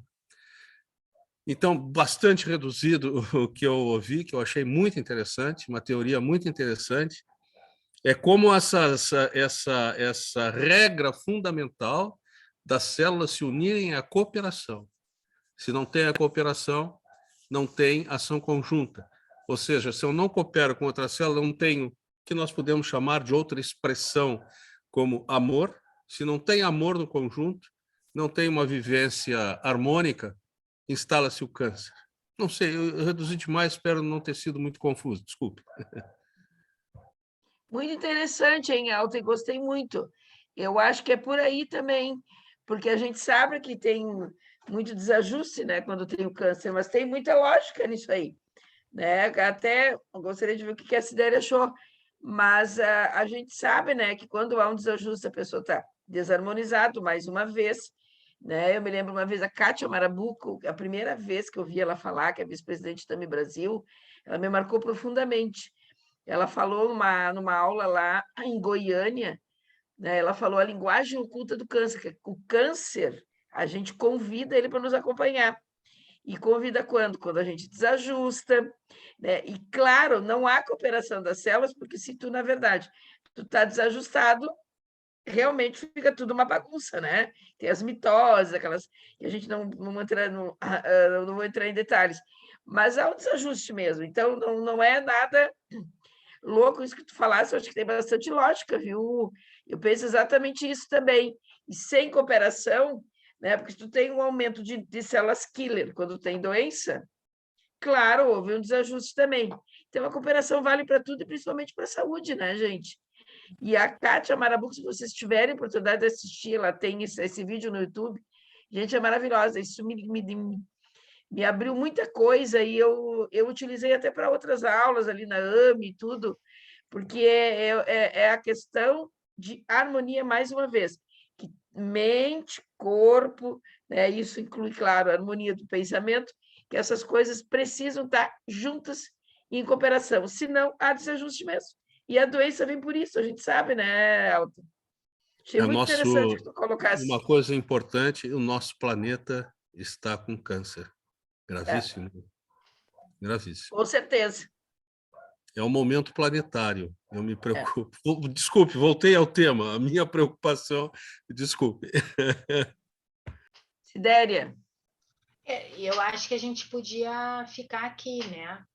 Então, bastante reduzido o que eu ouvi, que eu achei muito interessante, uma teoria muito interessante, é como essa regra fundamental das células se unirem à cooperação. Se não tem a cooperação, não tem ação conjunta. Ou seja, se eu não coopero com outra célula, não tenho o que nós podemos chamar de outra expressão como amor. Se não tem amor no conjunto, não tem uma vivência harmônica, instala-se o câncer. Não sei, eu reduzi demais, espero não ter sido muito confuso, desculpe. Muito interessante, hein, Alta? Gostei muito. Eu acho que é por aí também, porque a gente sabe que tem muito desajuste, né, quando tem o câncer, mas tem muita lógica nisso aí, né? Até gostaria de ver o que a Cidéria achou, mas a gente sabe, né, que quando há um desajuste, a pessoa está desarmonizado, mais uma vez, né? Eu me lembro uma vez a Kátia Marabuco, a primeira vez que eu vi ela falar, que é vice-presidente da Brasil, ela me marcou profundamente. Ela falou numa aula lá em Goiânia, né? Ela falou a linguagem oculta do câncer, que o câncer, a gente convida ele para nos acompanhar. E convida quando? Quando a gente desajusta, né? E, claro, não há cooperação das células, porque se tu, na verdade, tu está desajustado, realmente fica tudo uma bagunça, né? Tem as mitoses, aquelas que a gente não vou entrar em detalhes, mas há um desajuste mesmo. Então, não é nada louco isso que tu falasse, eu acho que tem bastante lógica, viu? Eu penso exatamente isso também. E sem cooperação, né? Porque se tu tem um aumento de células killer quando tem doença, claro, houve um desajuste também. Então, a cooperação vale para tudo e principalmente para a saúde, né, gente? E a Kátia Marabuco, se vocês tiverem oportunidade de assistir, ela tem esse vídeo no YouTube, gente, é maravilhosa. Isso me abriu muita coisa e eu utilizei até para outras aulas ali na AME e tudo, porque é a questão de harmonia, mais uma vez, que mente, corpo, né, isso inclui, claro, a harmonia do pensamento, que essas coisas precisam estar juntas em cooperação, senão há desajuste mesmo. E a doença vem por isso, a gente sabe, né, Elton? Achei muito interessante que tu colocasse. Uma coisa importante, o nosso planeta está com câncer. Gravíssimo. Gravíssimo. Com certeza. É um momento planetário. Eu me preocupo. Desculpe, voltei ao tema. A minha preocupação... Desculpe. Sidéria. Eu acho que a gente podia ficar aqui, né?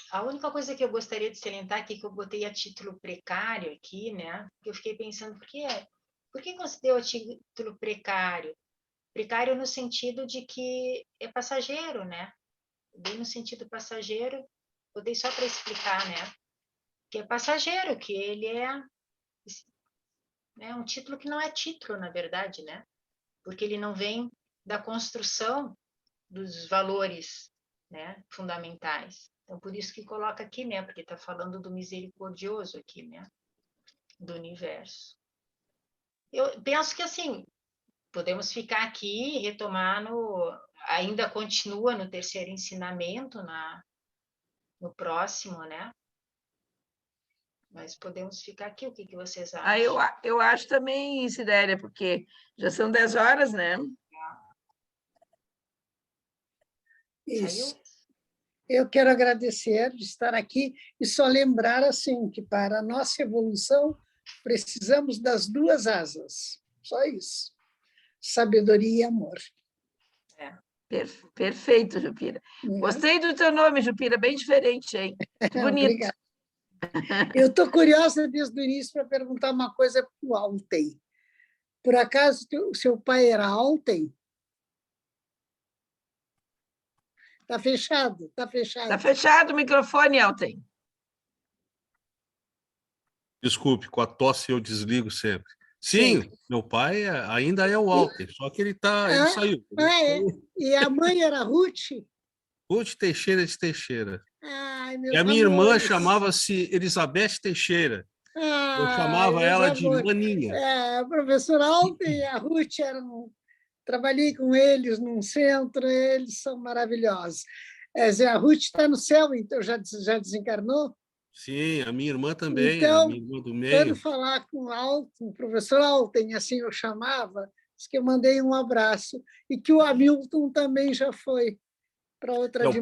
A única coisa que eu gostaria de salientar aqui, que eu botei a título precário aqui, né? Que eu fiquei pensando, por que considero a título precário? Precário no sentido de que é passageiro, né? Bem no sentido passageiro, botei só para explicar, né? Que é passageiro, que ele é um título que não é título, na verdade, né? Porque ele não vem da construção dos valores, né, fundamentais. Então, por isso que coloca aqui, né? Porque está falando do misericordioso aqui, né? Do universo. Eu penso que, assim, podemos ficar aqui e retomar ainda continua no terceiro ensinamento, no próximo, né? Mas podemos ficar aqui, o que vocês acham? Eu acho também, Sidéria, porque já são 10 horas, né? Isso. Eu quero agradecer de estar aqui e só lembrar assim que para a nossa evolução precisamos das duas asas, só isso, sabedoria e amor. Perfeito, Jupira. Gostei do teu nome, Jupira, bem diferente, hein? Bonito. Obrigada. Eu estou curiosa desde o início para perguntar uma coisa para o Alten. Por acaso o seu pai era Alten? Está fechado, está fechado. Está fechado o microfone, Alten. Desculpe, com a tosse eu desligo sempre. Sim, meu pai ainda é o Alten, só que ele saiu. E a mãe era Ruth? Ruth Teixeira de Teixeira. Ai, e a minha irmã chamava-se Elizabeth Teixeira. Eu chamava ela de Maninha. A professora Alten e a Ruth trabalhei com eles num centro, eles são maravilhosos. A Ruth está no céu, então já desencarnou? Sim, a minha irmã também, então, a minha irmã do meio. Quando falar com o professor Alten, assim eu chamava, disse que eu mandei um abraço, e que o Hamilton também já foi para outra dimensão.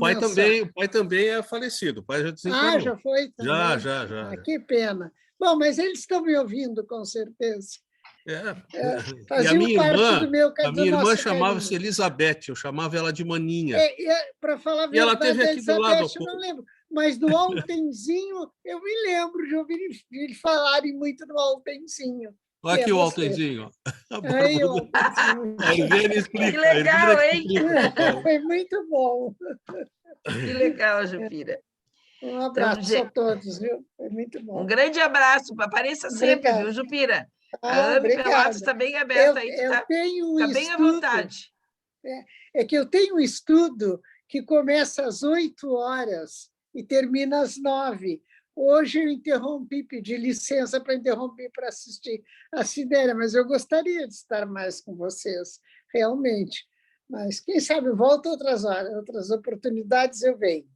O pai também é falecido, o pai já desencarnou. Já foi também? Já. Que pena. Bom, mas eles estão me ouvindo, com certeza. E a minha irmã chamava-se Elizabeth, eu chamava ela de Maninha. Para falar a verdade, ela teve aqui Elizabeth, do lado. Eu não lembro, mas do Altenzinho, eu me lembro de ouvir falarem muito do Altenzinho. Olha aqui o Altenzinho. Aí, o Altenzinho. Que legal, hein? Foi muito bom. Que legal, Jupira. Um abraço a todos, viu? Foi muito bom. Um grande abraço, apareça sempre, viu, Jupira? A AME Pelotas está bem aberta aí, tá bem à vontade. É que eu tenho um estudo que começa às 8 horas e termina às 9. Hoje eu interrompi, pedi licença para interromper para assistir a Sidéria, mas eu gostaria de estar mais com vocês, realmente. Mas quem sabe volta outras horas, outras oportunidades eu venho.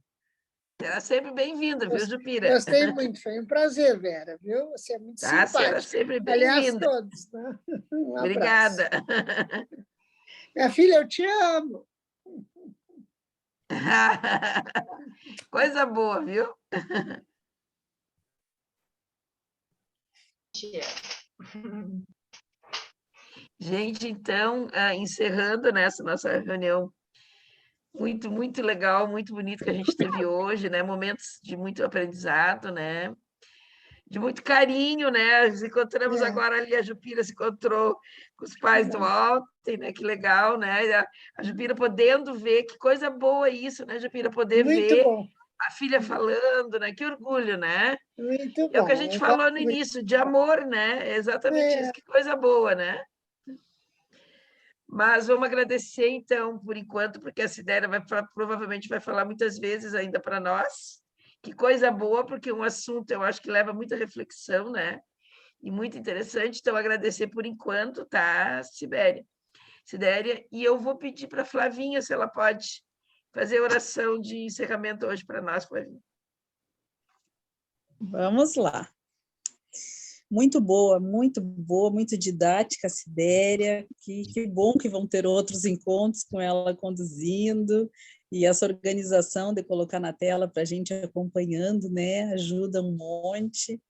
Será sempre bem-vinda, viu, Jupira? Gostei muito, foi um prazer, Vera, viu? Você é muito Tá, será simpática. sempre Aliás, bem-vinda. todos, né? Um abraço. Obrigada. Minha filha, eu te amo. Coisa boa, viu? Gente, então, encerrando nessa nossa reunião muito, muito legal, muito bonito que a gente teve hoje, né? Momentos de muito aprendizado, né? De muito carinho, né? Nos encontramos agora ali, a Jupira se encontrou com os pais do Alten, né? Que legal, né? A Jupira podendo ver, que coisa boa isso, né, Jupira? Poder Muito ver bom. a filha falando, né? Que orgulho, né? Muito É o que a bom. gente falou no início, de amor, né? É exatamente isso, que coisa boa, né? Mas vamos agradecer, então, por enquanto, porque a Sidéria provavelmente vai falar muitas vezes ainda para nós. Que coisa boa, porque um assunto eu acho que leva muita reflexão, né? E muito interessante. Então, agradecer por enquanto, tá, Sidéria? E eu vou pedir para a Flavinha se ela pode fazer a oração de encerramento hoje para nós, Flavinha. Vamos lá. Muito boa, muito didática, Sidéria. Que bom que vão ter outros encontros com ela conduzindo, e essa organização de colocar na tela para a gente acompanhando, né, ajuda um monte.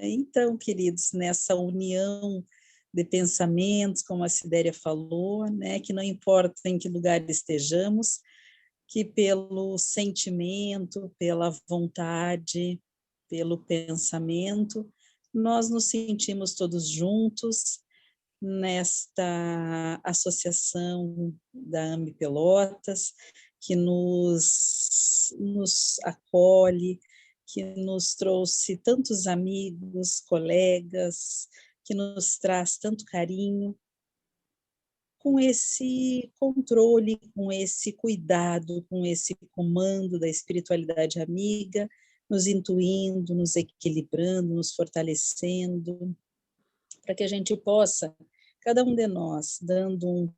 Então, queridos, nessa união de pensamentos, como a Sidéria falou, né, que não importa em que lugar estejamos, que pelo sentimento, pela vontade, pelo pensamento, nós nos sentimos todos juntos nesta associação da AMB Pelotas, que nos acolhe, que nos trouxe tantos amigos, colegas, que nos traz tanto carinho, com esse controle, com esse cuidado, com esse comando da espiritualidade amiga, nos intuindo, nos equilibrando, nos fortalecendo, para que a gente possa, cada um de nós, dando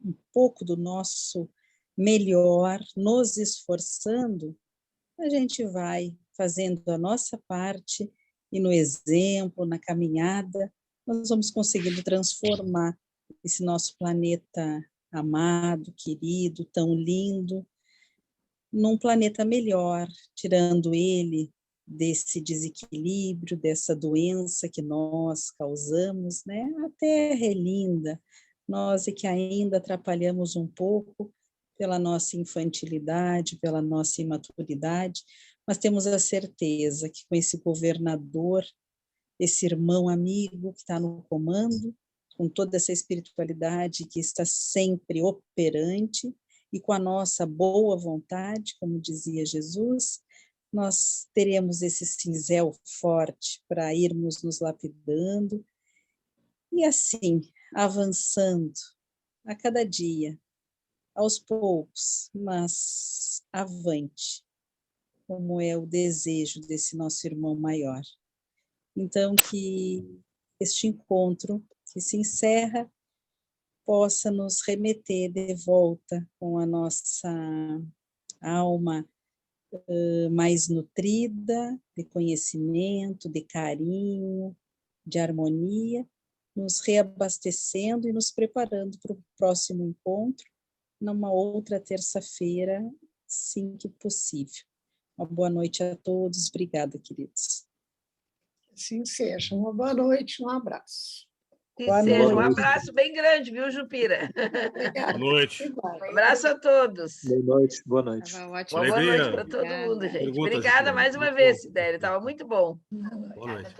um pouco do nosso melhor, nos esforçando, a gente vai fazendo a nossa parte e no exemplo, na caminhada, nós vamos conseguindo transformar esse nosso planeta amado, querido, tão lindo, num planeta melhor, tirando ele desse desequilíbrio, dessa doença que nós causamos, né? A Terra é linda, nós é que ainda atrapalhamos um pouco pela nossa infantilidade, pela nossa imaturidade, mas temos a certeza que com esse governador, esse irmão amigo que está no comando, com toda essa espiritualidade que está sempre operante, e com a nossa boa vontade, como dizia Jesus, nós teremos esse cinzel forte para irmos nos lapidando, e assim, avançando a cada dia, aos poucos, mas avante, como é o desejo desse nosso irmão maior. Então, que este encontro que se encerra possa nos remeter de volta com a nossa alma mais nutrida de conhecimento, de carinho, de harmonia, nos reabastecendo e nos preparando para o próximo encontro, numa outra terça-feira, sim que possível. Uma boa noite a todos, obrigada, queridos. Assim seja. Uma boa noite, um abraço. Que seja. Um abraço bem grande, viu, Jupira? Obrigada. Boa noite. Abraço a todos. Boa noite. Boa noite. Uma boa noite para todo mundo, gente. Perguntas, Obrigada Jupira. mais uma vez, Sidéria. Estava muito bom. Boa noite.